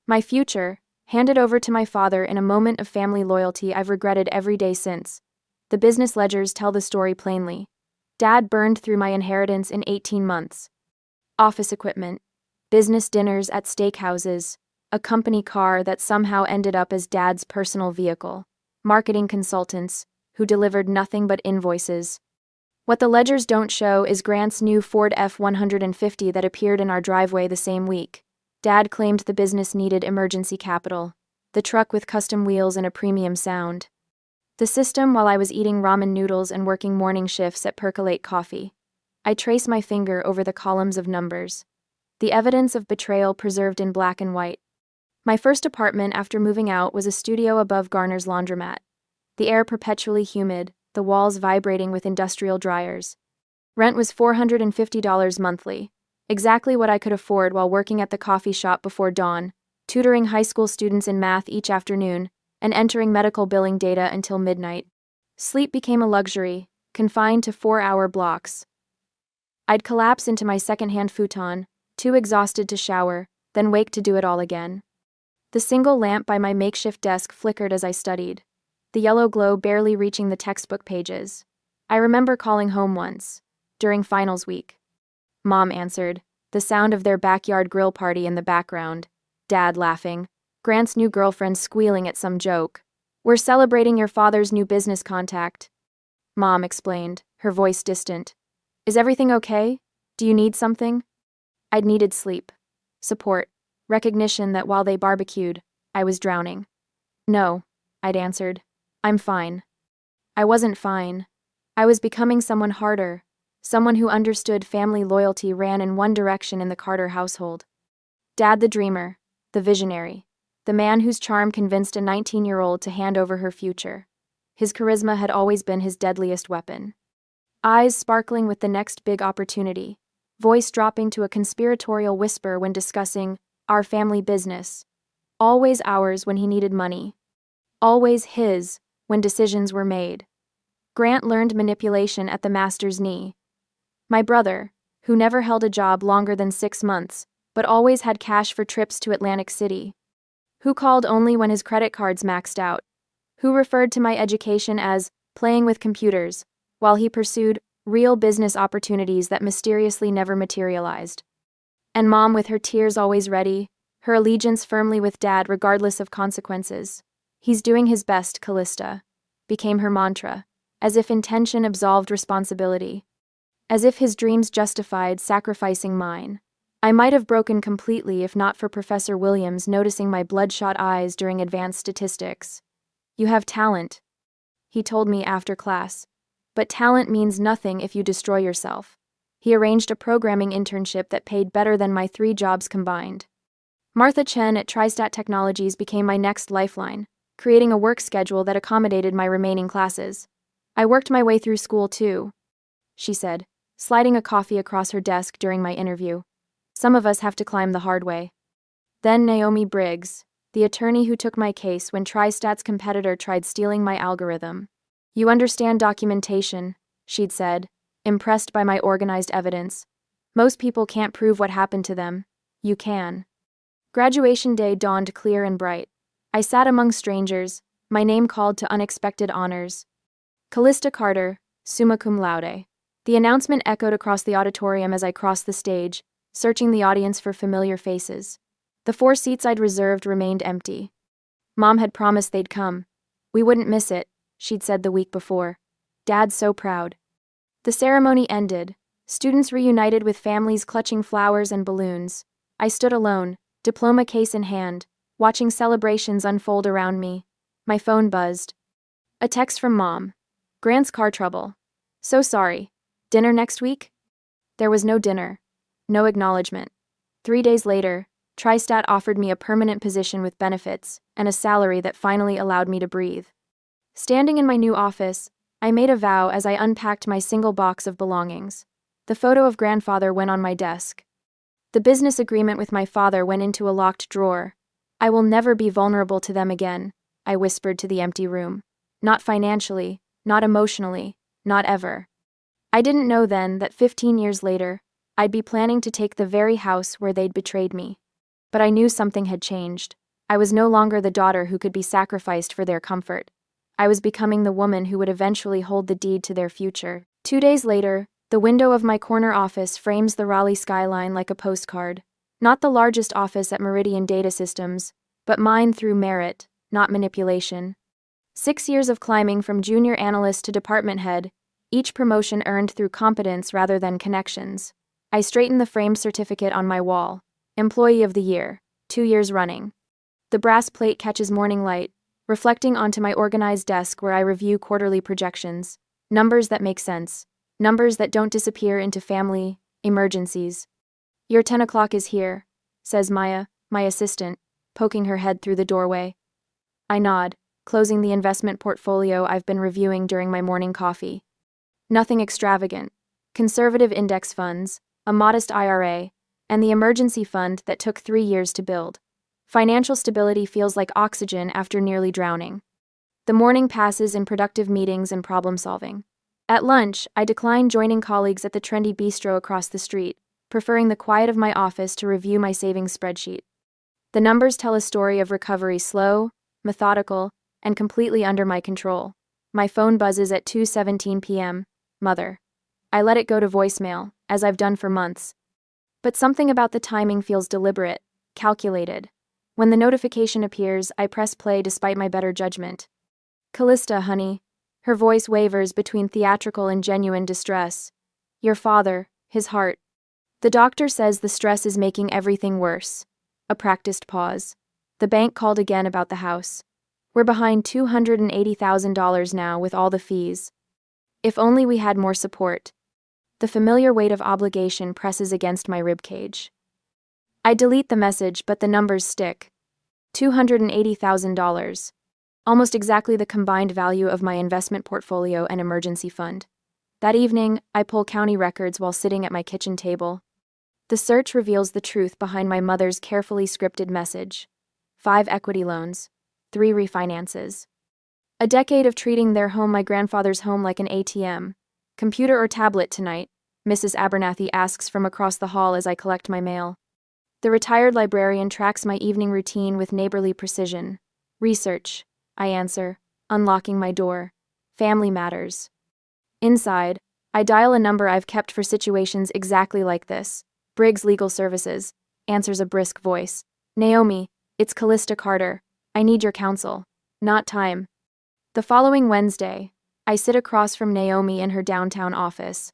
My future, handed over to my father in a moment of family loyalty I've regretted every day since. The business ledgers tell the story plainly. Dad burned through my inheritance in 18 months. Office equipment, business dinners at steakhouses, a company car that somehow ended up as Dad's personal vehicle, marketing consultants who delivered nothing but invoices. What the ledgers don't show is Grant's new Ford F-150 that appeared in our driveway the same week. Dad claimed the business needed emergency capital, the truck with custom wheels and a premium sound. The system while I was eating ramen noodles and working morning shifts at Percolate Coffee. I trace my finger over the columns of numbers. The evidence of betrayal preserved in black and white. My first apartment after moving out was a studio above Garner's laundromat. The air perpetually humid, the walls vibrating with industrial dryers. Rent was $450 monthly, exactly what I could afford while working at the coffee shop before dawn, tutoring high school students in math each afternoon, and entering medical billing data until midnight. Sleep became a luxury, confined to 4-hour blocks. I'd collapse into my second-hand futon, too exhausted to shower, then wake to do it all again. The single lamp by my makeshift desk flickered as I studied, the yellow glow barely reaching the textbook pages. I remember calling home once, during finals week. Mom answered, the sound of their backyard grill party in the background, Dad laughing, Grant's new girlfriend squealing at some joke. We're celebrating your father's new business contact. Mom explained, her voice distant. Is everything okay? Do you need something? I'd needed sleep, support, recognition that while they barbecued, I was drowning. No, I'd answered. I'm fine. I wasn't fine. I was becoming someone harder, someone who understood family loyalty ran in one direction in the Carter household. Dad the dreamer, the visionary, the man whose charm convinced a 19-year-old to hand over her future. His charisma had always been his deadliest weapon. Eyes sparkling with the next big opportunity, voice dropping to a conspiratorial whisper when discussing our family business. Always ours when he needed money. Always his when decisions were made. Grant learned manipulation at the master's knee. My brother, who never held a job longer than 6 months, but always had cash for trips to Atlantic City. Who called only when his credit cards maxed out. Who referred to my education as playing with computers, while he pursued real business opportunities that mysteriously never materialized. And Mom with her tears always ready, her allegiance firmly with Dad regardless of consequences. He's doing his best, Callista, became her mantra, as if intention absolved responsibility. As if his dreams justified sacrificing mine. I might have broken completely if not for Professor Williams noticing my bloodshot eyes during advanced statistics. You have talent, he told me after class. But talent means nothing if you destroy yourself. He arranged a programming internship that paid better than my 3 jobs combined. Martha Chen at TriStat Technologies became my next lifeline, creating a work schedule that accommodated my remaining classes. I worked my way through school too, she said, sliding a coffee across her desk during my interview. Some of us have to climb the hard way. Then Naomi Briggs, the attorney who took my case when TriStat's competitor tried stealing my algorithm. You understand documentation, she'd said, impressed by my organized evidence. Most people can't prove what happened to them. You can. Graduation day dawned clear and bright. I sat among strangers, my name called to unexpected honors. Callista Carter, summa cum laude. The announcement echoed across the auditorium as I crossed the stage, searching the audience for familiar faces. The 4 seats I'd reserved remained empty. Mom had promised they'd come. We wouldn't miss it, she'd said the week before. Dad's so proud. The ceremony ended, students reunited with families clutching flowers and balloons. I stood alone, diploma case in hand, watching celebrations unfold around me. My phone buzzed. A text from Mom. Grant's car trouble. So sorry. Dinner next week? There was no dinner. No acknowledgement. 3 days later, TriStat offered me a permanent position with benefits and a salary that finally allowed me to breathe. Standing in my new office, I made a vow as I unpacked my single box of belongings. The photo of grandfather went on my desk. The business agreement with my father went into a locked drawer. I will never be vulnerable to them again, I whispered to the empty room. Not financially, not emotionally, not ever. I didn't know then that 15 years later, I'd be planning to take the very house where they'd betrayed me. But I knew something had changed. I was no longer the daughter who could be sacrificed for their comfort. I was becoming the woman who would eventually hold the deed to their future. 2 days later, the window of my corner office frames the Raleigh skyline like a postcard. Not the largest office at Meridian Data Systems, but mine through merit, not manipulation. 6 years of climbing from junior analyst to department head, each promotion earned through competence rather than connections. I straightened the framed certificate on my wall. Employee of the Year, 2 years running. The brass plate catches morning light, reflecting onto my organized desk where I review quarterly projections. Numbers that make sense. Numbers that don't disappear into family emergencies. Your 10 o'clock is here, says Maya, my assistant, poking her head through the doorway. I nod, closing the investment portfolio I've been reviewing during my morning coffee. Nothing extravagant. Conservative index funds, a modest IRA, and the emergency fund that took 3 years to build. Financial stability feels like oxygen after nearly drowning. The morning passes in productive meetings and problem-solving. At lunch, I decline joining colleagues at the trendy bistro across the street, preferring the quiet of my office to review my savings spreadsheet. The numbers tell a story of recovery slow, methodical, and completely under my control. My phone buzzes at 2:17 p.m. Mother. I let it go to voicemail, as I've done for months. But something about the timing feels deliberate, calculated. When the notification appears, I press play despite my better judgment. Callista, honey. Her voice wavers between theatrical and genuine distress. Your father, his heart. The doctor says the stress is making everything worse. A practiced pause. The bank called again about the house. We're behind $280,000 now with all the fees. If only we had more support. The familiar weight of obligation presses against my ribcage. I delete the message, but the numbers stick. $280,000. Almost exactly the combined value of my investment portfolio and emergency fund. That evening, I pull county records while sitting at my kitchen table. The search reveals the truth behind my mother's carefully scripted message. 5 equity loans. 3 refinances. A decade of treating their home, my grandfather's home, like an ATM. Computer or tablet tonight? Mrs. Abernathy asks from across the hall as I collect my mail. The retired librarian tracks my evening routine with neighborly precision. Research, I answer, unlocking my door. Family matters. Inside, I dial a number I've kept for situations exactly like this. Briggs Legal Services, answers a brisk voice. Naomi, it's Callista Carter. I need your counsel. Not time. The following Wednesday, I sit across from Naomi in her downtown office.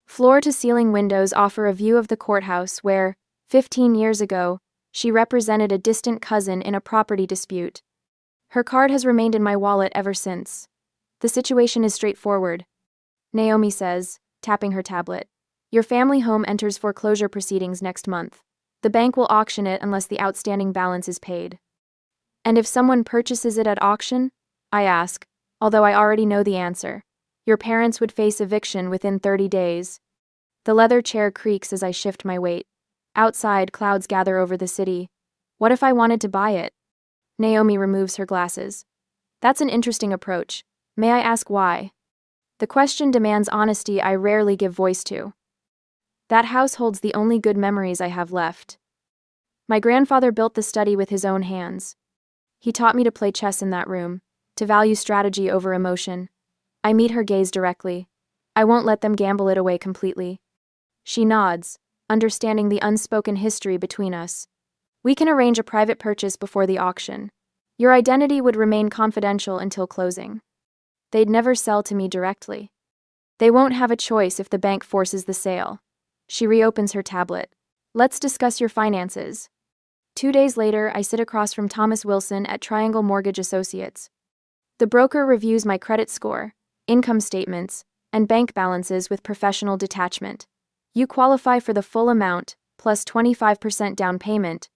Floor-to-ceiling windows offer a view of the courthouse where, 15 years ago, she represented a distant cousin in a property dispute. Her card has remained in my wallet ever since. The situation is straightforward. Naomi says, tapping her tablet. Your family home enters foreclosure proceedings next month. The bank will auction it unless the outstanding balance is paid. And if someone purchases it at auction? I ask, although I already know the answer. Your parents would face eviction within 30 days. The leather chair creaks as I shift my weight. Outside, clouds gather over the city. What if I wanted to buy it? Naomi removes her glasses. That's an interesting approach. May I ask why? The question demands honesty I rarely give voice to. That house holds the only good memories I have left. My grandfather built the study with his own hands. He taught me to play chess in that room, to value strategy over emotion. I meet her gaze directly. I won't let them gamble it away completely. She nods, understanding the unspoken history between us. We can arrange a private purchase before the auction. Your identity would remain confidential until closing. They'd never sell to me directly. They won't have a choice if the bank forces the sale. She reopens her tablet. Let's discuss your finances. 2 days later, I sit across from Thomas Wilson at Triangle Mortgage Associates. The broker reviews my credit score, income statements, and bank balances with professional detachment. You qualify for the full amount, plus 25% down payment.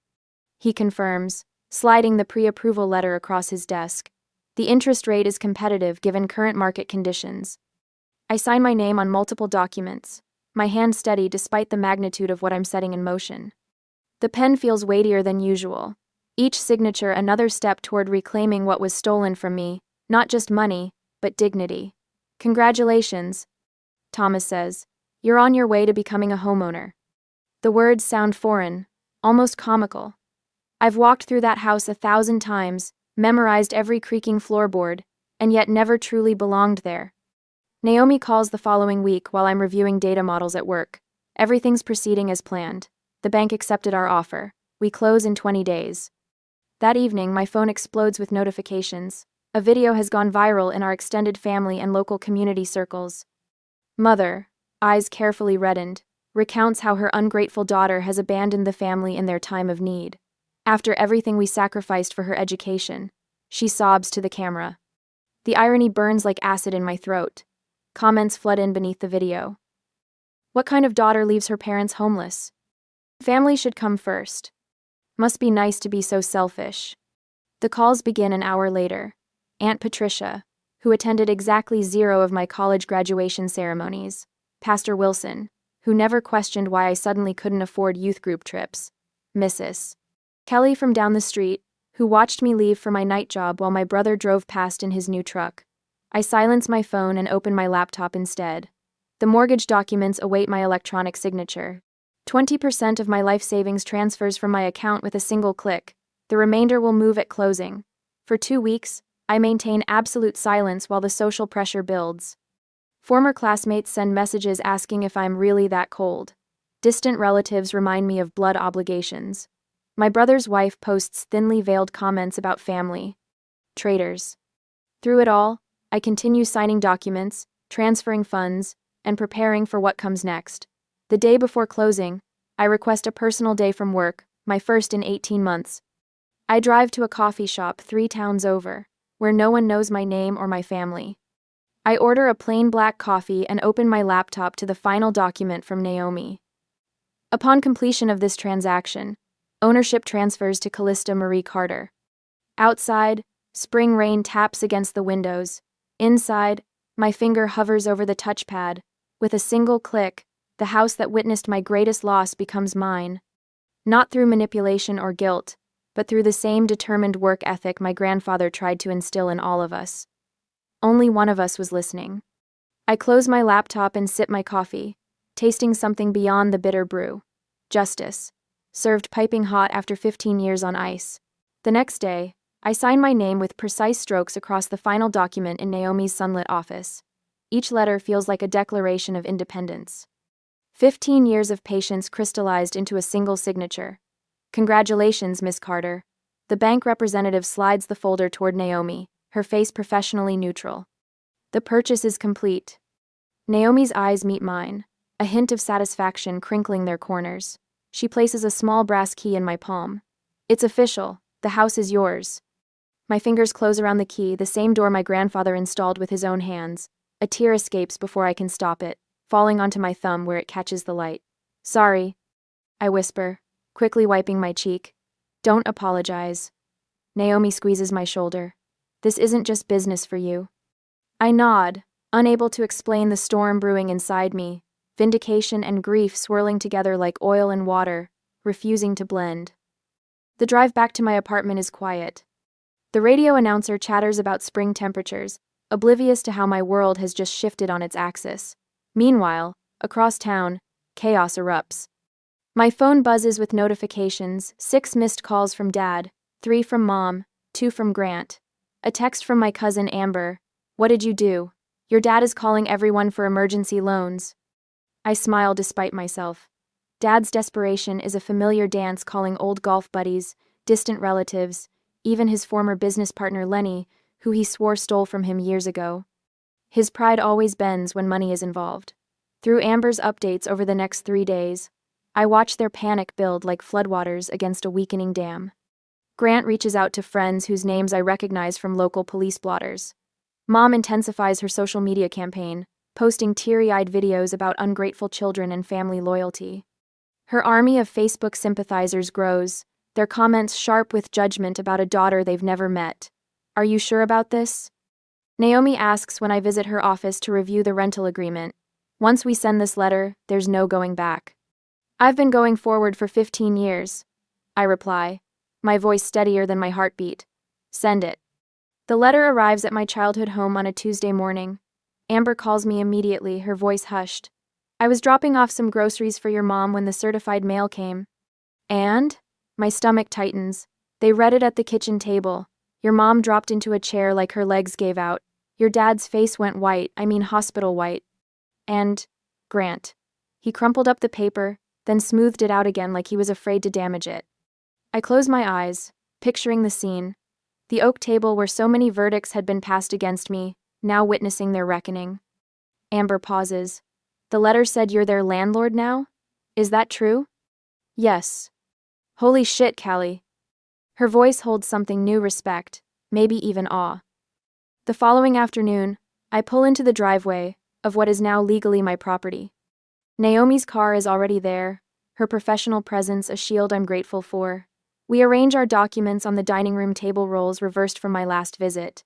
He confirms, sliding the pre-approval letter across his desk. The interest rate is competitive given current market conditions. I sign my name on multiple documents, my hand steady despite the magnitude of what I'm setting in motion. The pen feels weightier than usual. Each signature another step toward reclaiming what was stolen from me, not just money, but dignity. Congratulations, Thomas says. You're on your way to becoming a homeowner. The words sound foreign, almost comical. I've walked through that house 1,000 times, memorized every creaking floorboard, and yet never truly belonged there. Naomi calls the following week while I'm reviewing data models at work. Everything's proceeding as planned. The bank accepted our offer. We close in 20 days. That evening, my phone explodes with notifications. A video has gone viral in our extended family and local community circles. Mother, eyes carefully reddened, recounts how her ungrateful daughter has abandoned the family in their time of need. After everything we sacrificed for her education, she sobs to the camera. The irony burns like acid in my throat. Comments flood in beneath the video. What kind of daughter leaves her parents homeless? Family should come first. Must be nice to be so selfish. The calls begin an hour later. Aunt Patricia, who attended exactly 0 of my college graduation ceremonies. Pastor Wilson, who never questioned why I suddenly couldn't afford youth group trips. Mrs. Kelly from down the street, who watched me leave for my night job while my brother drove past in his new truck. I silence my phone and open my laptop instead. The mortgage documents await my electronic signature. 20% of my life savings transfers from my account with a single click. The remainder will move at closing. For 2 weeks, I maintain absolute silence while the social pressure builds. Former classmates send messages asking if I'm really that cold. Distant relatives remind me of blood obligations. My brother's wife posts thinly veiled comments about family. Traitors. Through it all, I continue signing documents, transferring funds, and preparing for what comes next. The day before closing, I request a personal day from work, my first in 18 months. I drive to a coffee shop 3 towns over, where no one knows my name or my family. I order a plain black coffee and open my laptop to the final document from Naomi. Upon completion of this transaction, ownership transfers to Callista Marie Carter. Outside, spring rain taps against the windows. Inside, my finger hovers over the touchpad. With a single click, the house that witnessed my greatest loss becomes mine. Not through manipulation or guilt, but through the same determined work ethic my grandfather tried to instill in all of us. Only one of us was listening. I close my laptop and sip my coffee, tasting something beyond the bitter brew. Justice, served piping hot after 15 years on ice. The next day, I sign my name with precise strokes across the final document in Naomi's sunlit office. Each letter feels like a declaration of independence. 15 years of patience crystallized into a single signature. Congratulations, Miss Carter. The bank representative slides the folder toward Naomi, her face professionally neutral. The purchase is complete. Naomi's eyes meet mine, a hint of satisfaction crinkling their corners. She places a small brass key in my palm. It's official. The house is yours. My fingers close around the key, the same door my grandfather installed with his own hands. A tear escapes before I can stop it, falling onto my thumb where it catches the light. Sorry, I whisper, quickly wiping my cheek. Don't apologize. Naomi squeezes my shoulder. This isn't just business for you. I nod, unable to explain the storm brewing inside me, vindication and grief swirling together like oil and water, refusing to blend. The drive back to my apartment is quiet. The radio announcer chatters about spring temperatures, oblivious to how my world has just shifted on its axis. Meanwhile, across town, chaos erupts. My phone buzzes with notifications, 6 missed calls from Dad, 3 from Mom, 2 from Grant. A text from my cousin Amber. What did you do? Your dad is calling everyone for emergency loans. I smile despite myself. Dad's desperation is a familiar dance calling old golf buddies, distant relatives, even his former business partner Lenny, who he swore stole from him years ago. His pride always bends when money is involved. Through Amber's updates over the next 3 days, I watch their panic build like floodwaters against a weakening dam. Grant reaches out to friends whose names I recognize from local police blotters. Mom intensifies her social media campaign, posting teary-eyed videos about ungrateful children and family loyalty. Her army of Facebook sympathizers grows, their comments sharp with judgment about a daughter they've never met. Are you sure about this? Naomi asks when I visit her office to review the rental agreement. Once we send this letter, there's no going back. I've been going forward for 15 years. I reply, my voice steadier than my heartbeat. Send it. The letter arrives at my childhood home on a Tuesday morning. Amber calls me immediately, her voice hushed. I was dropping off some groceries for your mom when the certified mail came. And? My stomach tightens. They read it at the kitchen table. Your mom dropped into a chair like her legs gave out. Your dad's face went white, hospital white. And Grant. He crumpled up the paper, then smoothed it out again like he was afraid to damage it. I close my eyes, picturing the scene. The oak table where so many verdicts had been passed against me, now witnessing their reckoning. Amber pauses. The letter said you're their landlord now? Is that true? Yes. Holy shit, Callie. Her voice holds something new respect, maybe even awe. The following afternoon, I pull into the driveway of what is now legally my property. Naomi's car is already there, her professional presence a shield I'm grateful for. We arrange our documents on the dining room table rolls reversed from my last visit.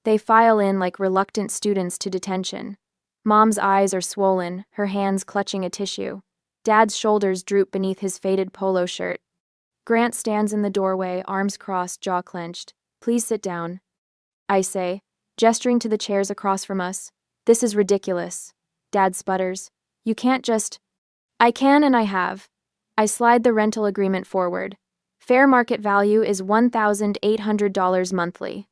They file in like reluctant students to detention. Mom's eyes are swollen, her hands clutching a tissue. Dad's shoulders droop beneath his faded polo shirt. Grant stands in the doorway, arms crossed, jaw clenched. Please sit down, I say, gesturing to the chairs across from us. This is ridiculous. Dad sputters. You can't just. I can and I have. I slide the rental agreement forward. Fair market value is $1,800 monthly.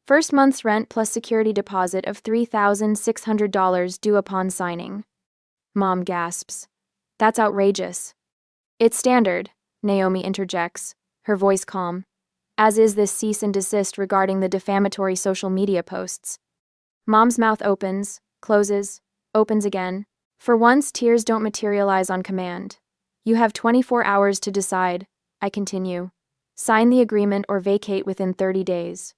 First month's rent plus security deposit of $3,600 due upon signing. Mom gasps. That's outrageous. It's standard, Naomi interjects, her voice calm, as is this cease and desist regarding the defamatory social media posts. Mom's mouth opens, closes, opens again. For once, tears don't materialize on command. You have 24 hours to decide, I continue. Sign the agreement or vacate within 30 days.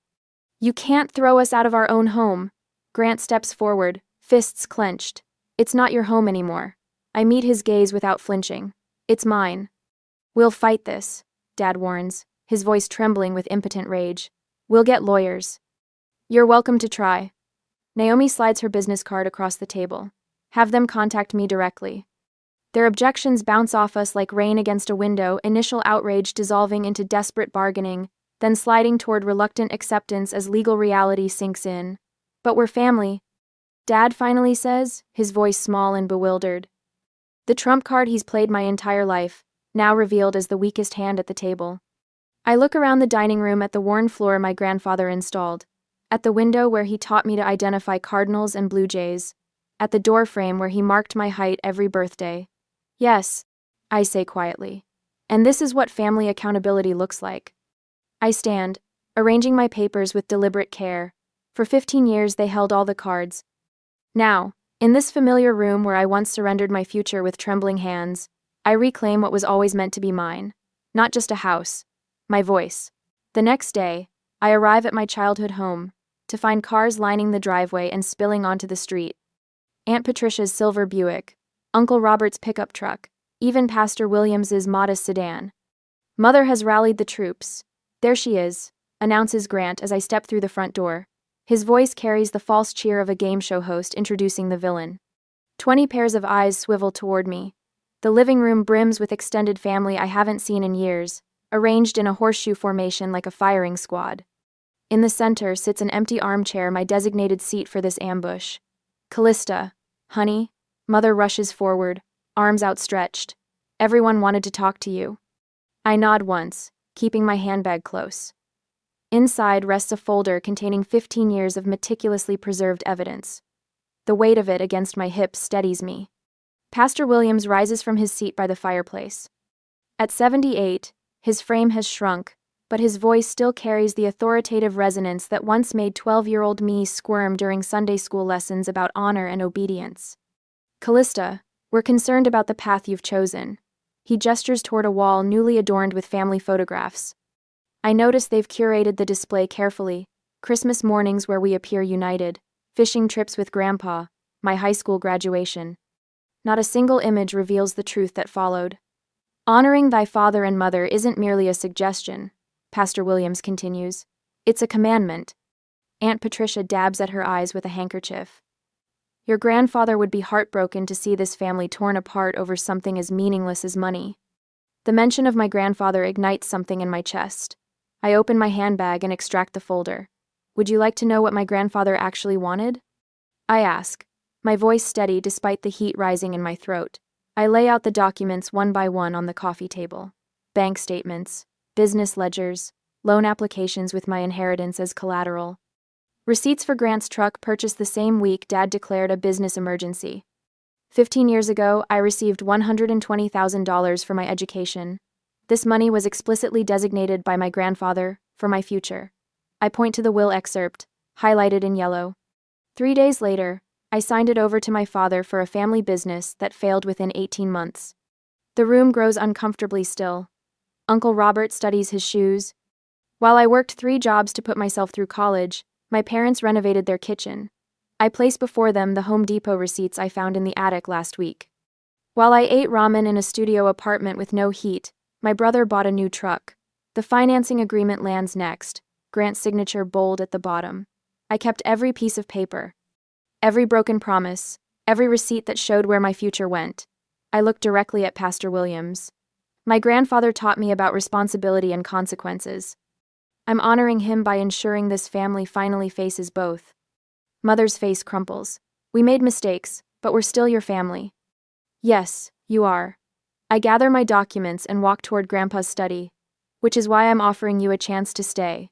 You can't throw us out of our own home. Grant steps forward, fists clenched. It's not your home anymore. I meet his gaze without flinching. It's mine. We'll fight this, Dad warns, his voice trembling with impotent rage. We'll get lawyers. You're welcome to try. Naomi slides her business card across the table. Have them contact me directly. Their objections bounce off us like rain against a window, initial outrage dissolving into desperate bargaining, then sliding toward reluctant acceptance as legal reality sinks in. But we're family, Dad finally says, his voice small and bewildered. The trump card he's played my entire life, now revealed as the weakest hand at the table. I look around the dining room at the worn floor my grandfather installed, at the window where he taught me to identify cardinals and blue jays, at the doorframe where he marked my height every birthday. Yes, I say quietly. And this is what family accountability looks like. I stand, arranging my papers with deliberate care. For 15 years they held all the cards. Now, in this familiar room where I once surrendered my future with trembling hands, I reclaim what was always meant to be mine. Not just a house. My voice. The next day, I arrive at my childhood home, to find cars lining the driveway and spilling onto the street. Aunt Patricia's silver Buick, Uncle Robert's pickup truck, even Pastor Williams's modest sedan. Mother has rallied the troops. There she is, announces Grant as I step through the front door. His voice carries the false cheer of a game show host introducing the villain. 20 pairs of eyes swivel toward me. The living room brims with extended family I haven't seen in years, arranged in a horseshoe formation like a firing squad. In the center sits an empty armchair, my designated seat for this ambush. Callista, honey, Mother rushes forward, arms outstretched. Everyone wanted to talk to you. I nod once, keeping my handbag close. Inside rests a folder containing 15 years of meticulously preserved evidence. The weight of it against my hips steadies me. Pastor Williams rises from his seat by the fireplace. At 78, his frame has shrunk, but his voice still carries the authoritative resonance that once made 12-year-old me squirm during Sunday school lessons about honor and obedience. Callista, we're concerned about the path you've chosen. He gestures toward a wall newly adorned with family photographs. I notice they've curated the display carefully. Christmas mornings where we appear united, fishing trips with Grandpa, my high school graduation. Not a single image reveals the truth that followed. Honoring thy father and mother isn't merely a suggestion, Pastor Williams continues. It's a commandment. Aunt Patricia dabs at her eyes with a handkerchief. Your grandfather would be heartbroken to see this family torn apart over something as meaningless as money. The mention of my grandfather ignites something in my chest. I open my handbag and extract the folder. Would you like to know what my grandfather actually wanted? I ask, my voice steady despite the heat rising in my throat. I lay out the documents one by one on the coffee table. Bank statements, business ledgers, loan applications with my inheritance as collateral. Receipts for Grant's truck purchased the same week Dad declared a business emergency. 15 years ago, I received $120,000 for my education. This money was explicitly designated by my grandfather for my future. I point to the will excerpt, highlighted in yellow. 3 days later, I signed it over to my father for a family business that failed within 18 months. The room grows uncomfortably still. Uncle Robert studies his shoes. While I worked 3 jobs to put myself through college, my parents renovated their kitchen. I place before them the Home Depot receipts I found in the attic last week. While I ate ramen in a studio apartment with no heat, my brother bought a new truck. The financing agreement lands next, Grant's signature bold at the bottom. I kept every piece of paper. Every broken promise, every receipt that showed where my future went. I looked directly at Pastor Williams. My grandfather taught me about responsibility and consequences. I'm honoring him by ensuring this family finally faces both. Mother's face crumples. We made mistakes, but we're still your family. Yes, you are. I gather my documents and walk toward Grandpa's study, which is why I'm offering you a chance to stay.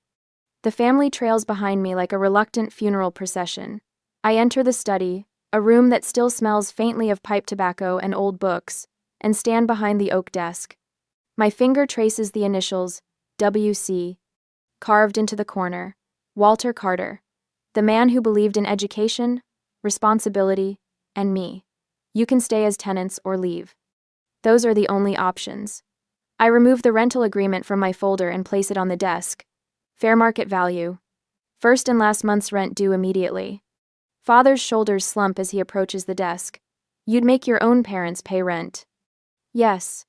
The family trails behind me like a reluctant funeral procession. I enter the study, a room that still smells faintly of pipe tobacco and old books, and stand behind the oak desk. My finger traces the initials, W.C., carved into the corner. Walter Carter. The man who believed in education, responsibility, and me. You can stay as tenants or leave. Those are the only options. I remove the rental agreement from my folder and place it on the desk. Fair market value. First and last month's rent due immediately. Father's shoulders slump as he approaches the desk. You'd make your own parents pay rent. Yes.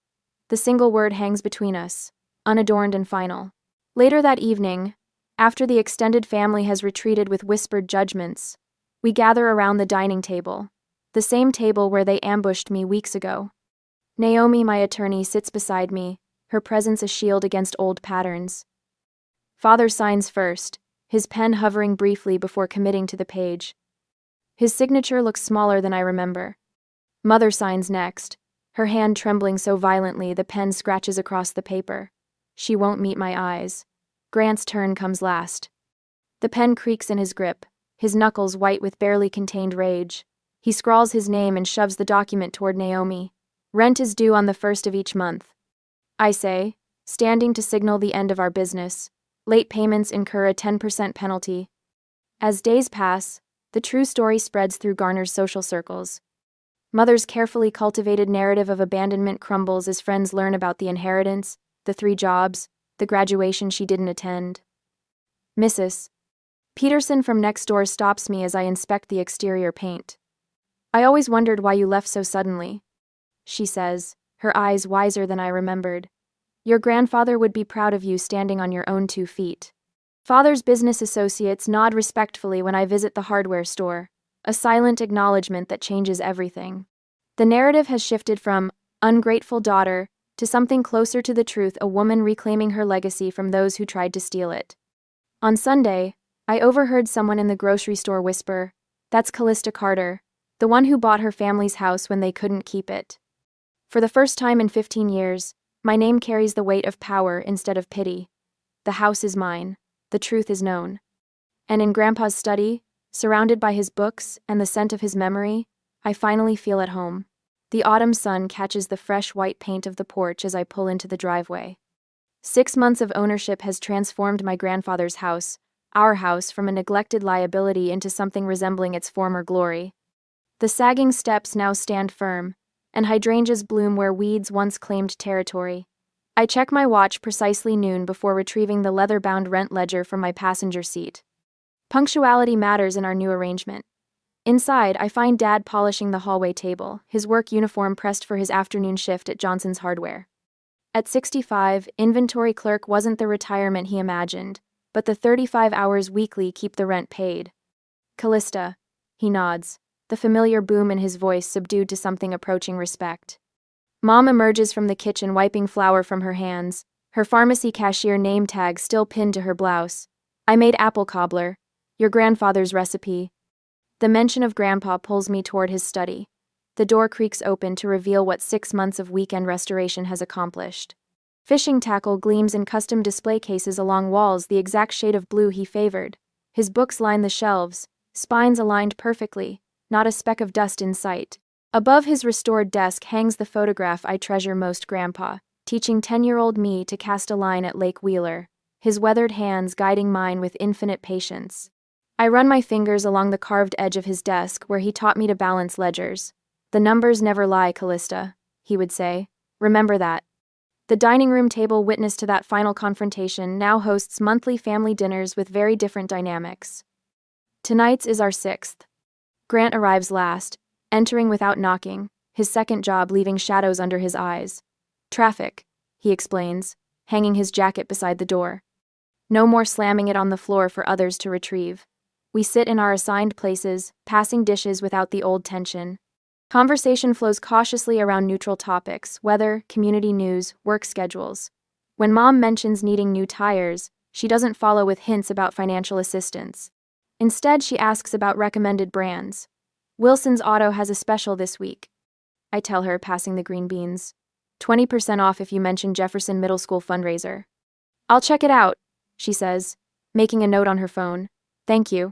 The single word hangs between us, unadorned and final. Later that evening, after the extended family has retreated with whispered judgments, we gather around the dining table, the same table where they ambushed me weeks ago. Naomi, my attorney, sits beside me, her presence a shield against old patterns. Father signs first, his pen hovering briefly before committing to the page. His signature looks smaller than I remember. Mother signs next, her hand trembling so violently the pen scratches across the paper. She won't meet my eyes. Grant's turn comes last. The pen creaks in his grip, his knuckles white with barely contained rage. He scrawls his name and shoves the document toward Naomi. Rent is due on the 1st of each month. I say, standing to signal the end of our business. Late payments incur a 10% penalty. As days pass, the true story spreads through Garner's social circles. Mother's carefully cultivated narrative of abandonment crumbles as friends learn about the inheritance, the 3 jobs, the graduation she didn't attend. Mrs. Peterson from next door stops me as I inspect the exterior paint. I always wondered why you left so suddenly, she says, her eyes wiser than I remembered. Your grandfather would be proud of you standing on your own 2 feet. Father's business associates nod respectfully when I visit the hardware store, a silent acknowledgement that changes everything. The narrative has shifted from ungrateful daughter to something closer to the truth, a woman reclaiming her legacy from those who tried to steal it. On Sunday, I overheard someone in the grocery store whisper, "That's Callista Carter, the one who bought her family's house when they couldn't keep it." For the first time in 15 years, my name carries the weight of power instead of pity. The house is mine, the truth is known. And in Grandpa's study, surrounded by his books and the scent of his memory, I finally feel at home. The autumn sun catches the fresh white paint of the porch as I pull into the driveway. 6 months of ownership has transformed my grandfather's house, our house, from a neglected liability into something resembling its former glory. The sagging steps now stand firm, and hydrangeas bloom where weeds once claimed territory. I check my watch precisely noon before retrieving the leather-bound rent ledger from my passenger seat. Punctuality matters in our new arrangement. Inside, I find Dad polishing the hallway table, his work uniform pressed for his afternoon shift at Johnson's Hardware. At 65, inventory clerk wasn't the retirement he imagined, but the 35 hours weekly keep the rent paid. Callista, he nods, the familiar boom in his voice subdued to something approaching respect. Mom emerges from the kitchen wiping flour from her hands, her pharmacy cashier name tag still pinned to her blouse. I made apple cobbler, your grandfather's recipe. The mention of Grandpa pulls me toward his study. The door creaks open to reveal what 6 months of weekend restoration has accomplished. Fishing tackle gleams in custom display cases along walls, the exact shade of blue he favored. His books line the shelves, spines aligned perfectly, not a speck of dust in sight. Above his restored desk hangs the photograph I treasure most, Grandpa, teaching 10-year-old me to cast a line at Lake Wheeler, his weathered hands guiding mine with infinite patience. I run my fingers along the carved edge of his desk where he taught me to balance ledgers. The numbers never lie, Callista, he would say. Remember that. The dining room table witness to that final confrontation now hosts monthly family dinners with very different dynamics. Tonight's is our 6th. Grant arrives last, entering without knocking, his second job leaving shadows under his eyes. Traffic, he explains, hanging his jacket beside the door. No more slamming it on the floor for others to retrieve. We sit in our assigned places, passing dishes without the old tension. Conversation flows cautiously around neutral topics: weather, community news, work schedules. When Mom mentions needing new tires, she doesn't follow with hints about financial assistance. Instead, she asks about recommended brands. Wilson's Auto has a special this week, I tell her, passing the green beans. 20% off if you mention Jefferson Middle School fundraiser. I'll check it out, she says, making a note on her phone. Thank you.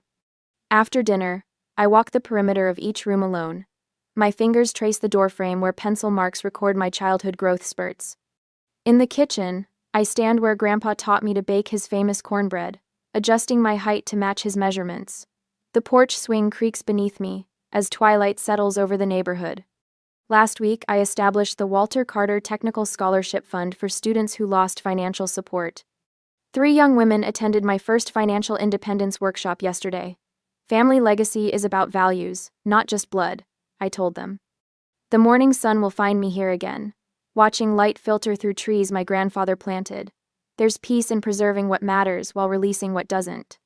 After dinner, I walk the perimeter of each room alone. My fingers trace the doorframe where pencil marks record my childhood growth spurts. In the kitchen, I stand where Grandpa taught me to bake his famous cornbread, adjusting my height to match his measurements. The porch swing creaks beneath me as twilight settles over the neighborhood. Last week, I established the Walter Carter Technical Scholarship Fund for students who lost financial support. 3 young women attended my first financial independence workshop yesterday. Family legacy is about values, not just blood, I told them. The morning sun will find me here again, watching light filter through trees my grandfather planted. There's peace in preserving what matters while releasing what doesn't.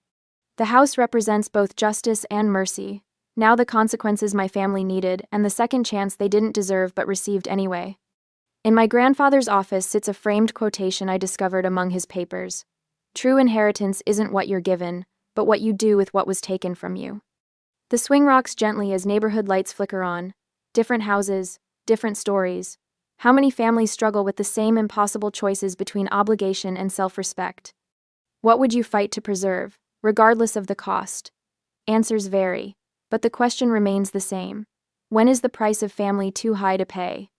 The house represents both justice and mercy, now the consequences my family needed and the second chance they didn't deserve but received anyway. In my grandfather's office sits a framed quotation I discovered among his papers. True inheritance isn't what you're given, but what you do with what was taken from you. The swing rocks gently as neighborhood lights flicker on. Different houses, different stories. How many families struggle with the same impossible choices between obligation and self-respect? What would you fight to preserve, regardless of the cost? Answers vary, but the question remains the same. When is the price of family too high to pay?